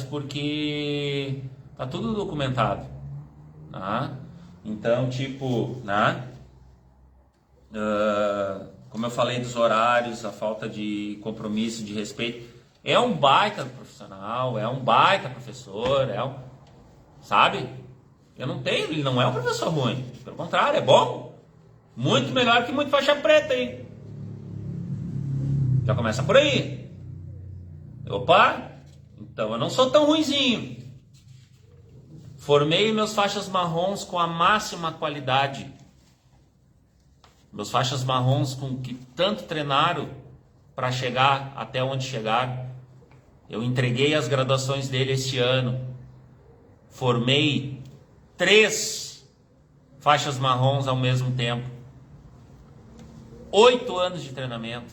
porque tá tudo documentado. Tá? Então, tipo, né? Como eu falei dos horários, a falta de compromisso, de respeito, é um baita profissional, é um baita professor, sabe? Ele não é um professor ruim, pelo contrário, é bom, muito melhor que muito faixa preta aí. Já começa por aí. Opa, então eu não sou tão ruinzinho. Formei meus faixas marrons com a máxima qualidade. Meus faixas marrons com que tanto treinaram para chegar até onde chegaram. Eu entreguei as graduações dele este ano. Formei 3 faixas marrons ao mesmo tempo. 8 anos de treinamento.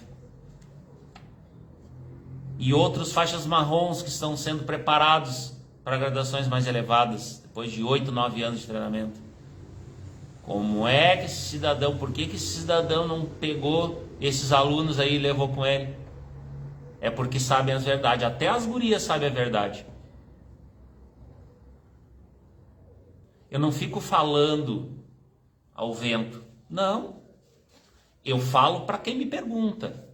E outros faixas marrons que estão sendo preparados para graduações mais elevadas, depois de 8, 9 anos de treinamento. Como é que esse cidadão, por que esse cidadão não pegou esses alunos aí e levou com ele? É porque sabem as verdades, até as gurias sabem a verdade. Eu não fico falando ao vento, não. Eu falo para quem me pergunta.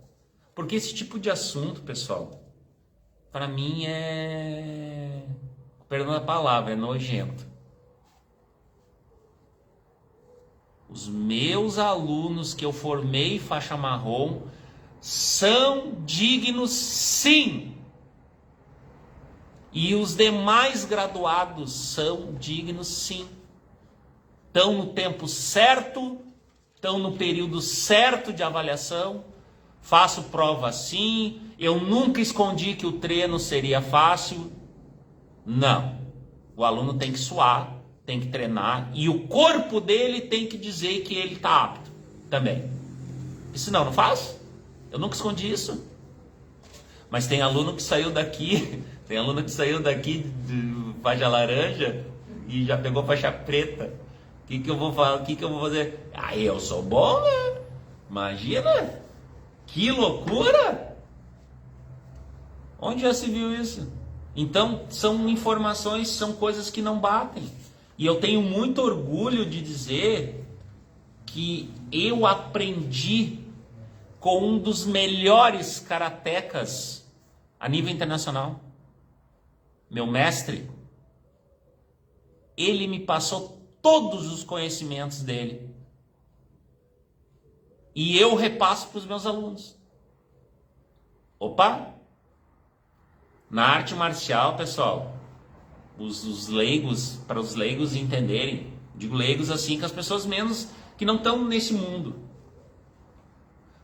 Porque esse tipo de assunto, pessoal, para mim perdão a palavra, é nojento. Os meus alunos que eu formei faixa marrom são dignos, sim. E os demais graduados são dignos, sim. Estão no tempo certo, estão no período certo de avaliação. Faço prova sim. Eu nunca escondi que o treino seria fácil. Não. O aluno tem que suar, tem que treinar, e o corpo dele tem que dizer que ele está apto também. E se não faz? Eu nunca escondi isso. Mas tem aluno que saiu daqui, de faixa laranja e já pegou faixa preta. O que eu vou falar? O que eu vou fazer? Eu sou bom, né? Imagina! Que loucura! Onde já se viu isso? Então, são informações, são coisas que não batem. E eu tenho muito orgulho de dizer que eu aprendi com um dos melhores karatecas a nível internacional. Meu mestre, ele me passou todos os conhecimentos dele. E eu repasso para os meus alunos. Opa! Na arte marcial, pessoal, os leigos, para os leigos entenderem, digo leigos assim, que as pessoas menos, que não estão nesse mundo.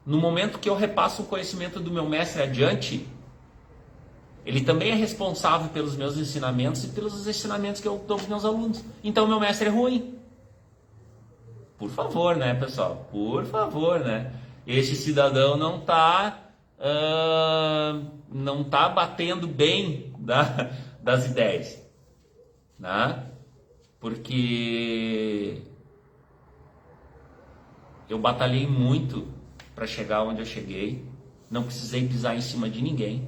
No momento que eu repasso o conhecimento do meu mestre adiante, ele também é responsável pelos meus ensinamentos e pelos ensinamentos que eu dou para os meus alunos. Então, meu mestre é ruim. Por favor, né, pessoal? Por favor, né? Esse cidadão não está batendo bem das ideias, né? Porque eu batalhei muito para chegar onde eu cheguei. Não precisei pisar em cima de ninguém.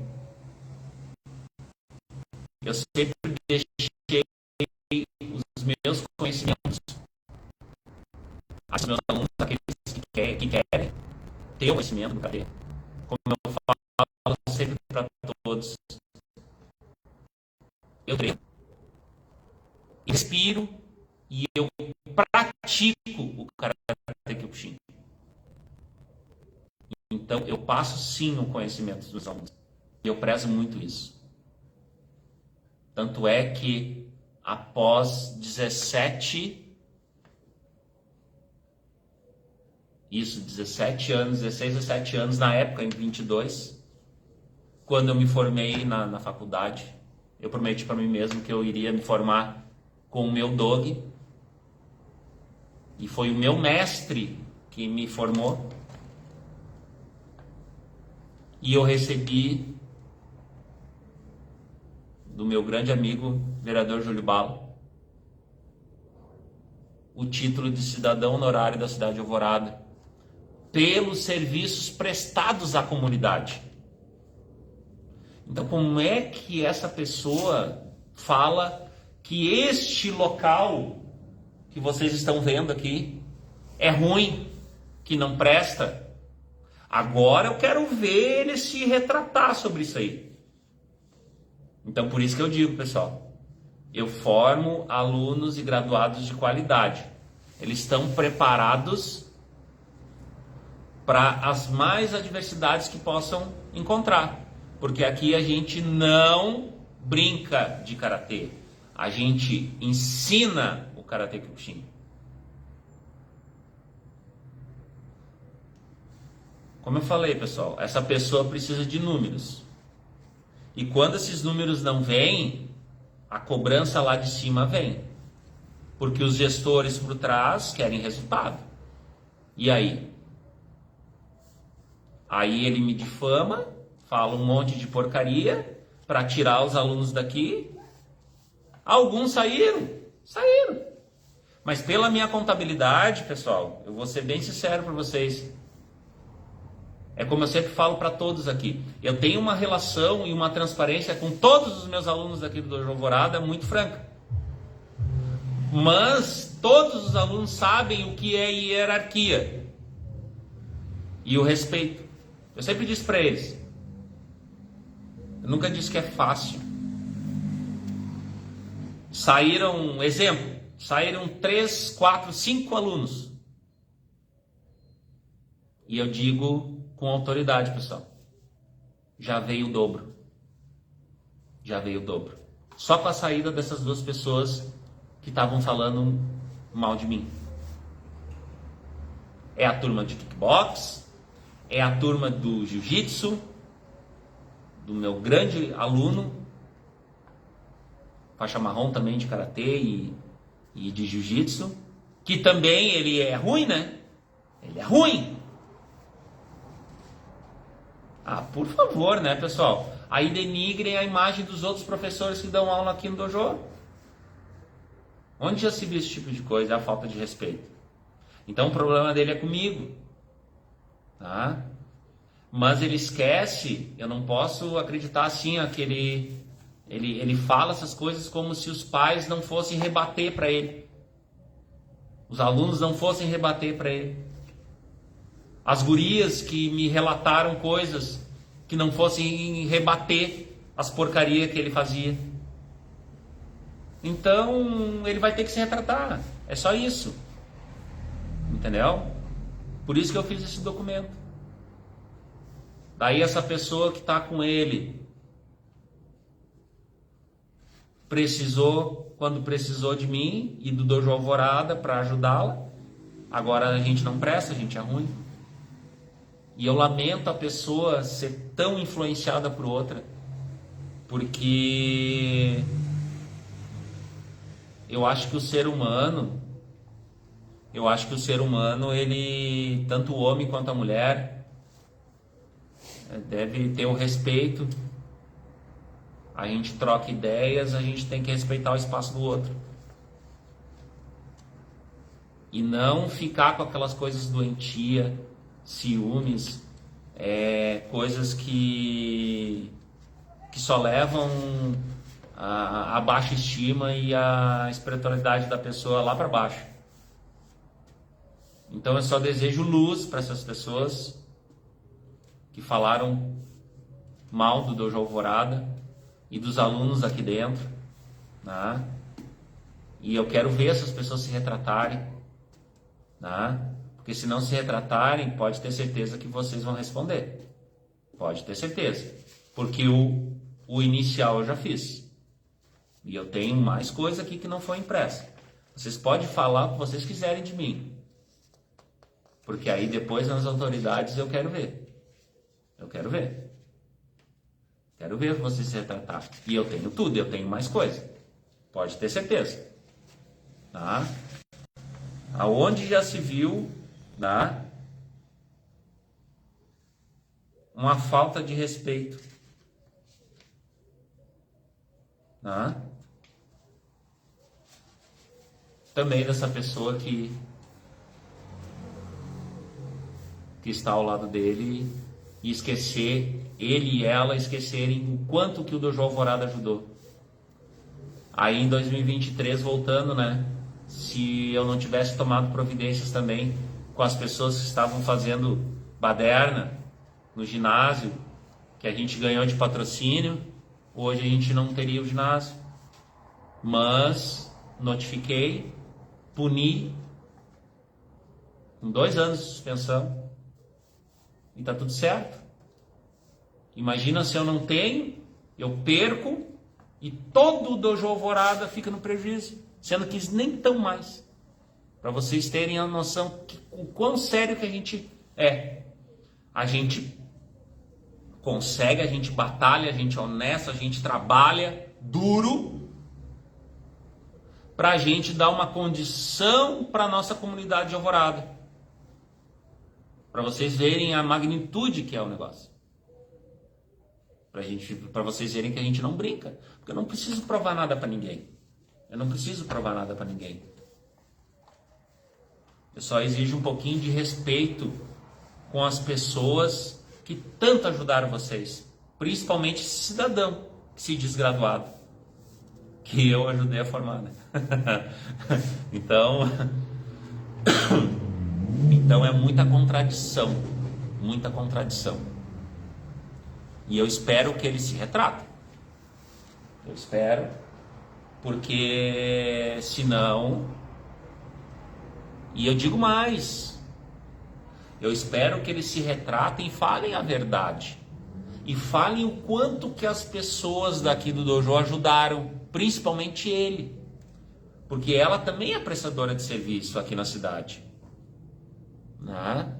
Eu sempre deixei os meus conhecimentos aos meus alunos, aqueles que ter o conhecimento do karatê. Como eu falo sempre para todos, eu treino, respiro e eu pratico o Karate Kyokushin. Então, eu passo sim o conhecimento dos alunos. Eu prezo muito isso. Tanto é que após 17 anos, 16, 17 anos, na época, em 22, quando eu me formei na faculdade, eu prometi para mim mesmo que eu iria me formar com o meu dogi, e foi o meu mestre que me formou, e eu recebi do meu grande amigo, vereador Júlio Balo, o título de cidadão honorário da cidade de Alvorada, pelos serviços prestados à comunidade. Então, como é que essa pessoa fala que este local que vocês estão vendo aqui é ruim, que não presta? Agora eu quero ver ele se retratar sobre isso aí. Então, por isso que eu digo, pessoal, eu formo alunos e graduados de qualidade. Eles estão preparados para as mais adversidades que possam encontrar. Porque aqui a gente não brinca de karatê. A gente ensina o Karate Kyokushin. Como eu falei, pessoal, essa pessoa precisa de números. E quando esses números não vêm, a cobrança lá de cima vem. Porque os gestores por trás querem resultado. E aí? Aí ele me difama, fala um monte de porcaria para tirar os alunos daqui. Alguns saíram. Mas pela minha contabilidade, pessoal, eu vou ser bem sincero para vocês. É como eu sempre falo para todos aqui. Eu tenho uma relação e uma transparência com todos os meus alunos aqui do Dojo Alvorada muito franca. Mas todos os alunos sabem o que é hierarquia e o respeito. Eu sempre disse para eles. Eu nunca disse que é fácil. Saíram 3, 4, 5 alunos. E eu digo com autoridade, pessoal. Já veio o dobro. Só com a saída dessas 2 pessoas que estavam falando mal de mim. É a turma de kickbox, é a turma do jiu-jitsu, do meu grande aluno, faixa marrom também de karatê e de jiu-jitsu, que também ele é ruim, né? Ele é ruim. Ah, por favor, né, pessoal? Aí denigrem a imagem dos outros professores que dão aula aqui no dojo. Onde já se viu esse tipo de coisa? É a falta de respeito. Então o problema dele é comigo. Tá? Mas ele esquece, eu não posso acreditar assim, ó, que ele fala essas coisas como se os pais não fossem rebater para ele. Os alunos não fossem rebater para ele. As gurias que me relataram coisas que não fossem rebater as porcarias que ele fazia. Então, ele vai ter que se retratar. É só isso. Entendeu? Por isso que eu fiz esse documento. Daí essa pessoa que está com ele quando precisou de mim e do Dojo Alvorada para ajudá-la. Agora a gente não presta, a gente é ruim. E eu lamento a pessoa ser tão influenciada por outra, porque eu acho que o ser humano, ele, tanto o homem quanto a mulher, deve ter o respeito. A gente troca ideias, a gente tem que respeitar o espaço do outro. E não ficar com aquelas coisas doentias, ciúmes, coisas que só levam a baixa estima e a espiritualidade da pessoa lá para baixo. Então eu só desejo luz para essas pessoas, que falaram mal do Dojo Alvorada e dos alunos aqui dentro, né? E eu quero ver essas pessoas se retratarem, né? Porque se não se retratarem, pode ter certeza que vocês vão responder. Pode ter certeza. Porque o inicial eu já fiz. E eu tenho mais coisa aqui que não foi impressa. Vocês podem falar o que vocês quiserem de mim. Porque aí depois nas autoridades eu quero ver. Eu quero ver. Quero ver vocês se retratar. E eu tenho tudo, eu tenho mais coisa. Pode ter certeza. Tá? Aonde já se viu, tá? Uma falta de respeito. Tá? Também dessa pessoa que está ao lado dele e esquecer, ele e ela esquecerem o quanto que o Dojo Alvorada ajudou. Aí em 2023, voltando, né? Se eu não tivesse tomado providências também com as pessoas que estavam fazendo baderna no ginásio, que a gente ganhou de patrocínio, hoje a gente não teria o ginásio. Mas notifiquei, puni, com 2 anos de suspensão, e tá tudo certo. Imagina se eu não tenho, eu perco, e todo o Dojo Alvorada fica no prejuízo, sendo que eles nem estão mais. Para vocês terem a noção que, o quão sério que a gente é. A gente consegue, a gente batalha, a gente é honesto, a gente trabalha duro para a gente dar uma condição para a nossa comunidade de Alvorada. Para vocês verem a magnitude que é o negócio. Para vocês verem que a gente não brinca. Porque eu não preciso provar nada para ninguém. Eu não preciso provar nada para ninguém. Eu só exijo um pouquinho de respeito com as pessoas que tanto ajudaram vocês. Principalmente esse cidadão que se diz graduado. Que eu ajudei a formar, né? Então é muita contradição. Muita contradição. E eu espero que ele se retrate. Eu espero. Porque senão... E eu digo mais. Eu espero que eles se retratem e falem a verdade. E falem o quanto que as pessoas daqui do dojo ajudaram. Principalmente ele. Porque ela também é prestadora de serviço aqui na cidade. Né?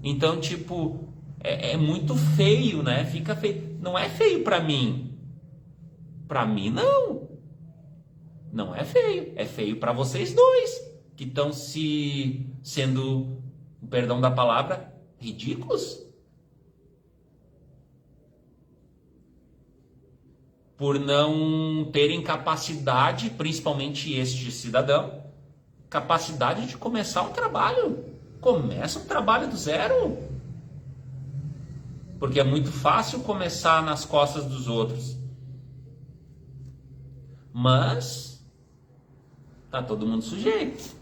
Então, tipo... É muito feio, né? Fica feio. Não é feio pra mim. Pra mim, não. Não é feio. É feio pra vocês dois. Que estão sendo, perdão da palavra, ridículos. Por não terem capacidade, principalmente este cidadão, capacidade de começar um trabalho. Começa um trabalho do zero. Porque é muito fácil começar nas costas dos outros. Mas tá todo mundo sujeito.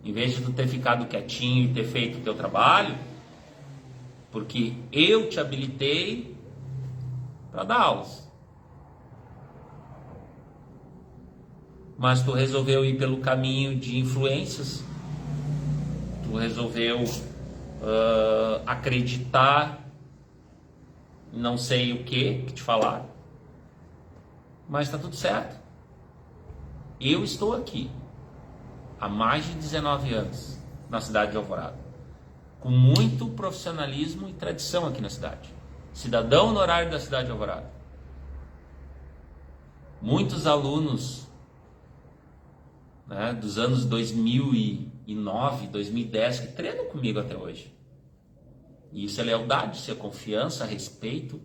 Em vez de tu ter ficado quietinho e ter feito o teu trabalho, porque eu te habilitei para dar aulas. Mas tu resolveu ir pelo caminho de influências. Tu resolveu acreditar não sei o que te falaram, mas está tudo certo. Eu estou aqui há mais de 19 anos na cidade de Alvorada, com muito profissionalismo e tradição aqui na cidade, cidadão honorário da cidade de Alvorada. Muitos alunos, né, dos anos 2009, 2010 que treinam comigo até hoje. E isso é lealdade, isso é confiança, respeito.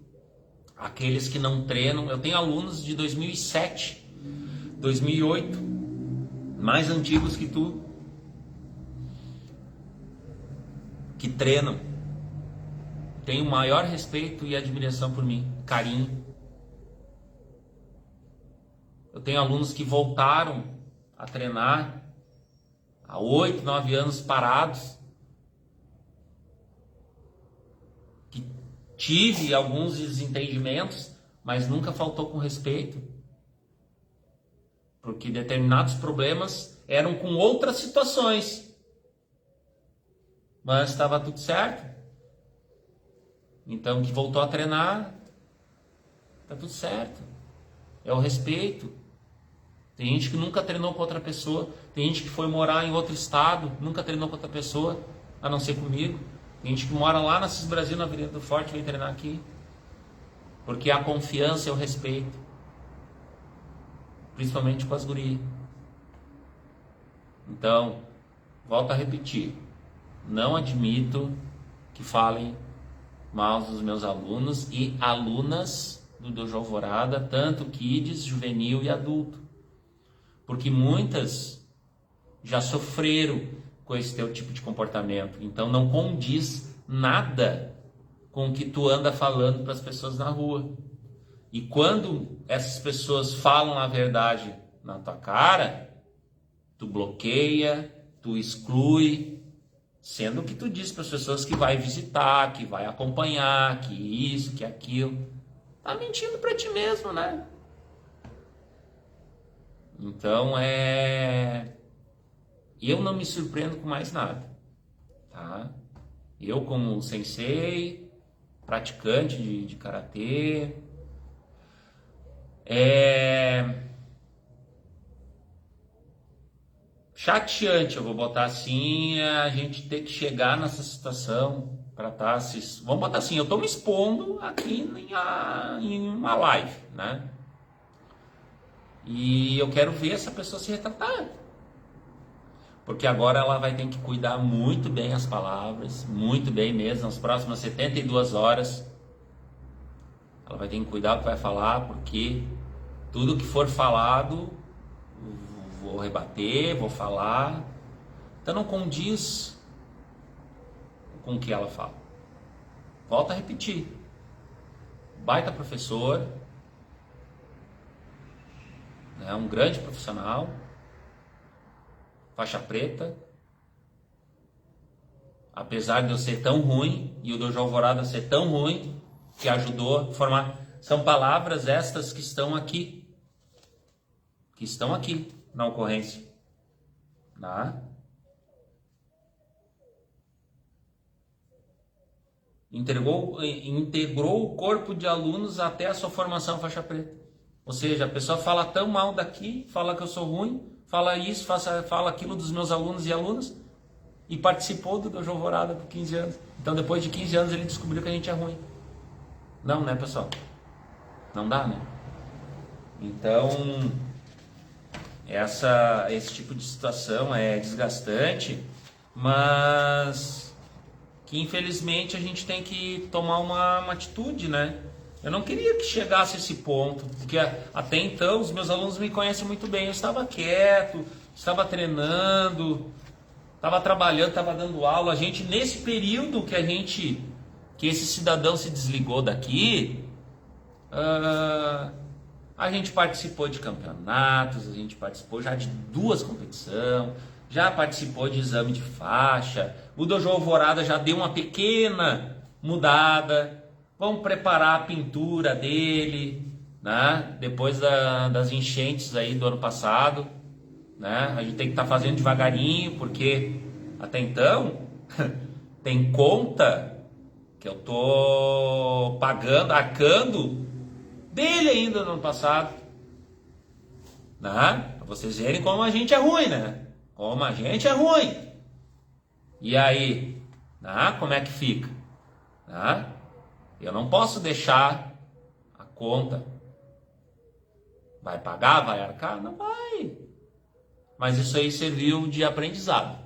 Aqueles que não treinam, eu tenho alunos de 2007, 2008, mais antigos que tu, que treinam. Tenho maior respeito e admiração por mim, carinho. Eu tenho alunos que voltaram a treinar há 8, 9 anos parados, que tive alguns desentendimentos, mas nunca faltou com respeito. Porque determinados problemas eram com outras situações. Mas estava tudo certo. Então, que voltou a treinar, tá tudo certo. É o respeito. Tem gente que nunca treinou com outra pessoa. Tem gente que foi morar em outro estado, nunca treinou com outra pessoa, a não ser comigo. Tem gente que mora lá na CIS Brasil, na Avenida do Forte, vem treinar aqui. Porque a confiança e o respeito. Principalmente com as gurias. Então, volto a repetir. Não admito que falem mal dos meus alunos e alunas do Dojo Alvorada, tanto kids, juvenil e adulto. Porque muitas já sofreram com esse teu tipo de comportamento. Então não condiz nada com o que tu anda falando para as pessoas na rua. E quando essas pessoas falam a verdade na tua cara, tu bloqueia, tu exclui, sendo que tu diz para as pessoas que vai visitar, que vai acompanhar, que isso, que aquilo. Tá mentindo para ti mesmo, né? Então eu não me surpreendo com mais nada, tá? Eu como sensei, praticante de karatê, chateante, eu vou botar assim, a gente ter que chegar nessa situação para estar vamos botar assim, eu estou me expondo aqui em uma live, né? E eu quero ver essa pessoa se retratar. Porque agora ela vai ter que cuidar muito bem as palavras, muito bem mesmo, nas próximas 72 horas. Ela vai ter que cuidar o que vai falar, porque tudo que for falado, vou rebater, vou falar. Então não condiz com o que ela fala. Volto a repetir. Baita professor, né, um grande profissional, faixa preta, apesar de eu ser tão ruim e o Dojo Alvorada ser tão ruim, que ajudou a formar. São palavras estas que estão aqui na ocorrência, tá? Integrou o corpo de alunos até a sua formação faixa preta. Ou seja, a pessoa fala tão mal daqui, fala que eu sou ruim, fala isso, fala aquilo dos meus alunos e alunas, e participou do Dojo Alvorada por 15 anos. Então depois de 15 anos ele descobriu que a gente é ruim. Não, né, pessoal? Não dá, né? Então, esse tipo de situação é desgastante, mas que infelizmente a gente tem que tomar uma atitude, né? Eu não queria que chegasse a esse ponto, porque até então os meus alunos me conhecem muito bem. Eu estava quieto, estava treinando, estava trabalhando, estava dando aula. A gente, nesse período que esse cidadão se desligou daqui, a gente participou de campeonatos, a gente participou já de 2 competições, já participou de exame de faixa. O Dojo Alvorada já deu uma pequena mudada. Vamos preparar a pintura dele, né? Depois das enchentes aí do ano passado, né? A gente tem que estar fazendo devagarinho, porque até então tem conta que eu tô pagando, arcando dele ainda no ano passado, né? Pra vocês verem como a gente é ruim, né? Como a gente é ruim. E aí, né? Como é que fica? Né? Eu não posso deixar a conta. Vai pagar, vai arcar? Não vai. Mas isso aí serviu de aprendizado.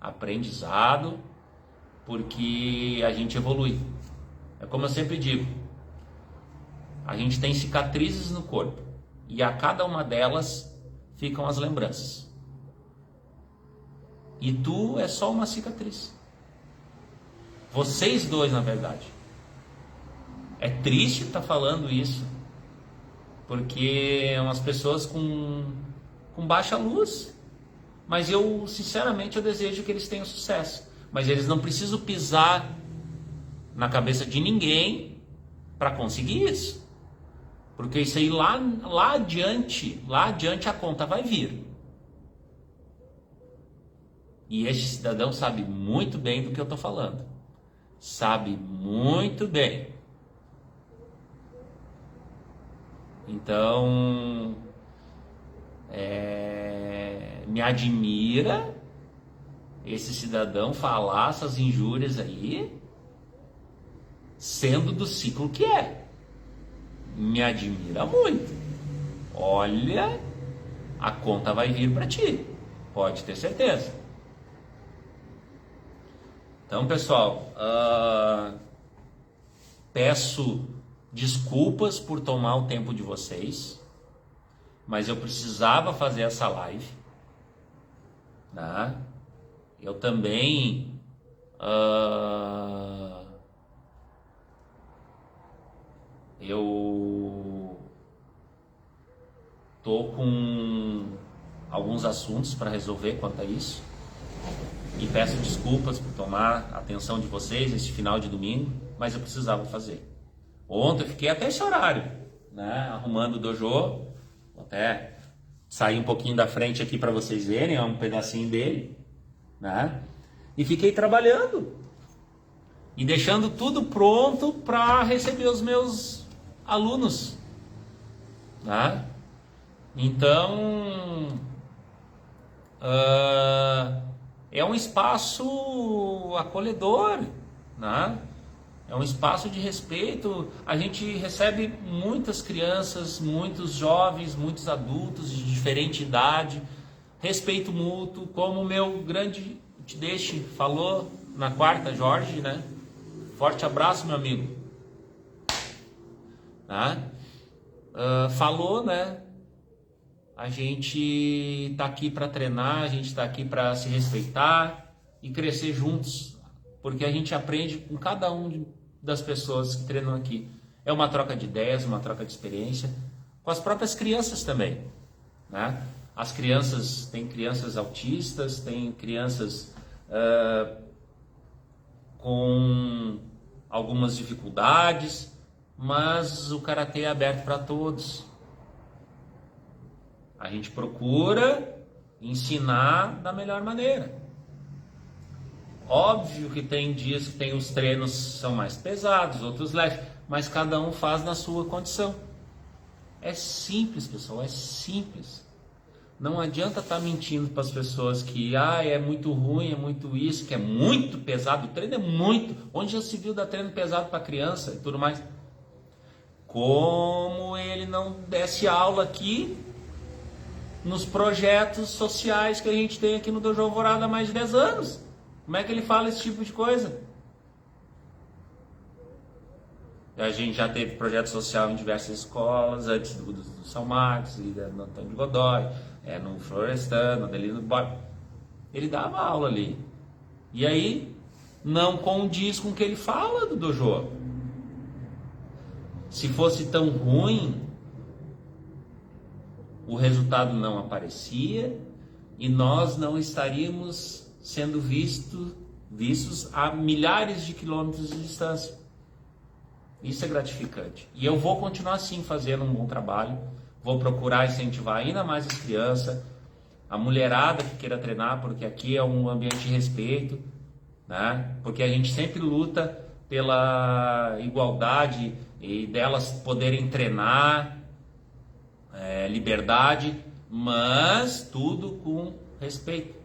Aprendizado, porque a gente evolui. É como eu sempre digo. A gente tem cicatrizes no corpo. E a cada uma delas ficam as lembranças. E tu é só uma cicatriz. Vocês dois, na verdade. É triste estar falando isso, porque é umas pessoas com baixa luz, mas eu, sinceramente, eu desejo que eles tenham sucesso, mas eles não precisam pisar na cabeça de ninguém para conseguir isso. Porque isso aí lá adiante a conta vai vir. E este cidadão sabe muito bem do que eu estou falando. Sabe muito bem. Então, me admira esse cidadão falar essas injúrias aí, sendo do ciclo que é. Me admira muito. Olha, a conta vai vir para ti. Pode ter certeza. Então, pessoal, peço desculpas por tomar o tempo de vocês, mas eu precisava fazer essa live, né? Eu também eu tô com alguns assuntos para resolver quanto a isso e peço desculpas por tomar a atenção de vocês esse final de domingo, mas eu precisava fazer. Ontem eu fiquei até esse horário, né, arrumando o dojo, vou até sair um pouquinho da frente aqui para vocês verem, um pedacinho dele, né, e fiquei trabalhando e deixando tudo pronto para receber os meus alunos, né? Então, é um espaço acolhedor, né? É um espaço de respeito. A gente recebe muitas crianças, muitos jovens, muitos adultos de diferente idade. Respeito mútuo, como o meu grande Te falou na quarta, Jorge, né? Forte abraço, meu amigo. Tá? Falou, né? A gente tá aqui para treinar, a gente tá aqui para se respeitar e crescer juntos, porque a gente aprende com cada das pessoas que treinam aqui. É uma troca de ideias, uma troca de experiência, com as próprias crianças também, né? As crianças, tem crianças autistas, tem crianças com algumas dificuldades, mas o karatê é aberto para todos. A gente procura ensinar da melhor maneira. Óbvio que tem dias que tem os treinos são mais pesados, outros leves, mas cada um faz na sua condição. É simples, pessoal, é simples. Não adianta estar mentindo para as pessoas que é muito ruim, é muito isso, que é muito pesado. O treino é muito. Onde já se viu dar treino pesado para criança e tudo mais? Como ele não desse aula aqui nos projetos sociais que a gente tem aqui no Dojo Alvorada há mais de 10 anos. Como é que ele fala esse tipo de coisa? A gente já teve projeto social em diversas escolas, antes do São Marcos, no Antônio de Godoy, no Florestano, ali no Borba. Ele dava aula ali. E aí, não condiz com o que ele fala do dojo. Se fosse tão ruim, o resultado não aparecia e nós não estaríamos sendo vistos a milhares de quilômetros de distância. Isso é gratificante. E eu vou continuar assim fazendo um bom trabalho. Vou procurar incentivar ainda mais as crianças, a mulherada que queira treinar, porque aqui é um ambiente de respeito, né? Porque a gente sempre luta pela igualdade e delas poderem treinar, liberdade, mas tudo com respeito.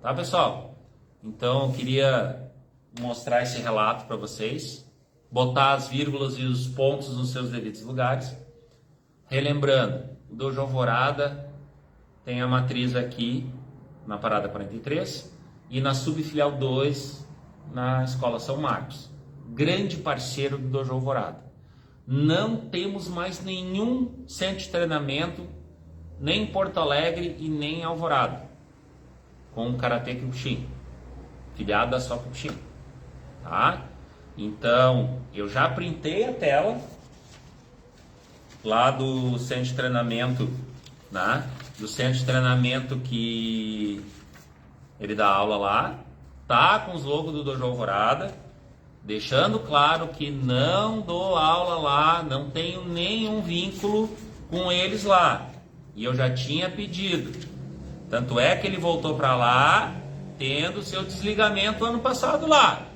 Tá, pessoal? Então eu queria mostrar esse relato para vocês, botar as vírgulas e os pontos nos seus devidos lugares. Relembrando, o Dojo Alvorada tem a matriz aqui na Parada 43 e na Subfilial 2 na Escola São Marcos. Grande parceiro do Dojo Alvorada. Não temos mais nenhum centro de treinamento, nem em Porto Alegre e nem em Alvorada, com o Karatê Kyokushin, filiado da só Kyokushin. Tá? Então, eu já printei a tela lá do centro de treinamento, né? Do centro de treinamento que ele dá aula lá, tá com os logos do Dojo Alvorada, deixando claro que não dou aula lá, não tenho nenhum vínculo com eles lá. E eu já tinha pedido. Tanto é que ele voltou para lá, tendo seu desligamento ano passado lá.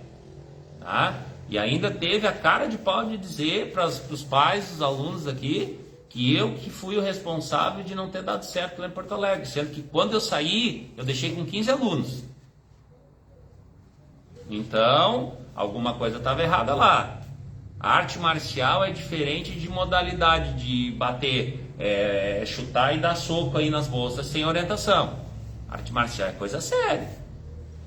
Tá? E ainda teve a cara de pau de dizer para os pais dos alunos aqui que eu que fui o responsável de não ter dado certo lá em Porto Alegre. Sendo que quando eu saí, eu deixei com 15 alunos. Então, alguma coisa estava errada lá. A arte marcial é diferente de modalidade de bater, chutar e dar soco aí nas bolsas sem orientação. A arte marcial é coisa séria.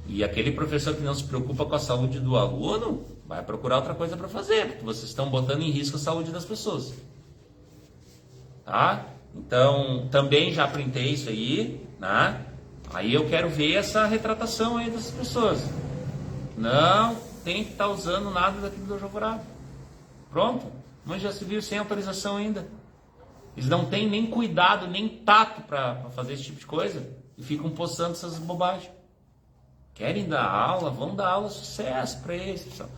E aquele professor que não se preocupa com a saúde do aluno, vai procurar outra coisa para fazer, porque vocês estão botando em risco a saúde das pessoas. Tá? Então, também já printei isso aí, né? Aí eu quero ver essa retratação aí dessas pessoas. Não tem que estar usando nada daqui do Dojo Alvorada. Pronto, mas já se viu sem autorização ainda. Eles não têm nem cuidado, nem tato para fazer esse tipo de coisa e ficam postando essas bobagens. Querem dar aula? Vão dar aula, sucesso para eles, pessoal.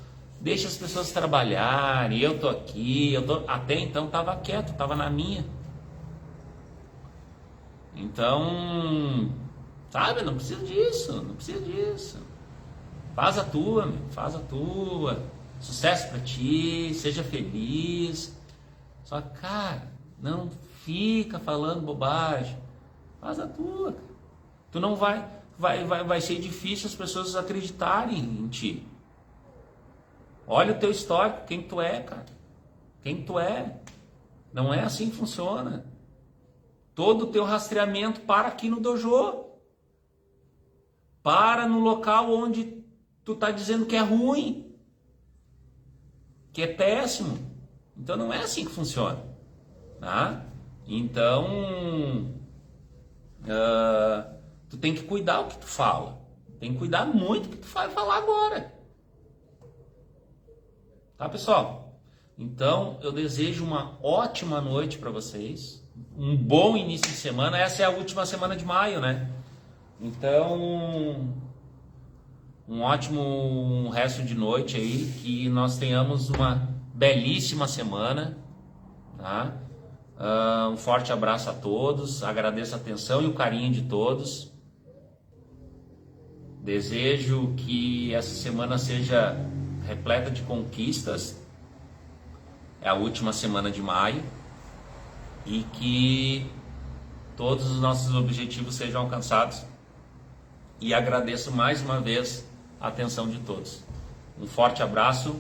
Deixa as pessoas trabalharem, eu tô aqui, até então estava quieto, estava na minha. Então, sabe, não precisa disso, não precisa disso. Faz a tua, meu, faz a tua. Sucesso pra ti, seja feliz. Só que, cara, não fica falando bobagem. Faz a tua. Tu não vai ser difícil as pessoas acreditarem em ti. Olha o teu histórico, quem tu é, cara. Quem tu é. Não é assim que funciona. Todo o teu rastreamento para aqui no dojo. Para no local onde tu tá dizendo que é ruim, que é péssimo. Então não é assim que funciona, tá? Então tu tem que cuidar o que tu fala, tem que cuidar muito o que tu vai falar agora, tá, pessoal? Então eu desejo uma ótima noite para vocês, um bom início de semana. Essa é a última semana de maio, né? Então, um ótimo resto de noite aí, que nós tenhamos uma belíssima semana, tá? Um forte abraço a todos, agradeço a atenção e o carinho de todos. Desejo que essa semana seja repleta de conquistas, é a última semana de maio, e que todos os nossos objetivos sejam alcançados. E agradeço mais uma vez a atenção de todos. Um forte abraço.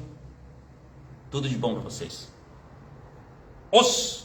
Tudo de bom para vocês. Os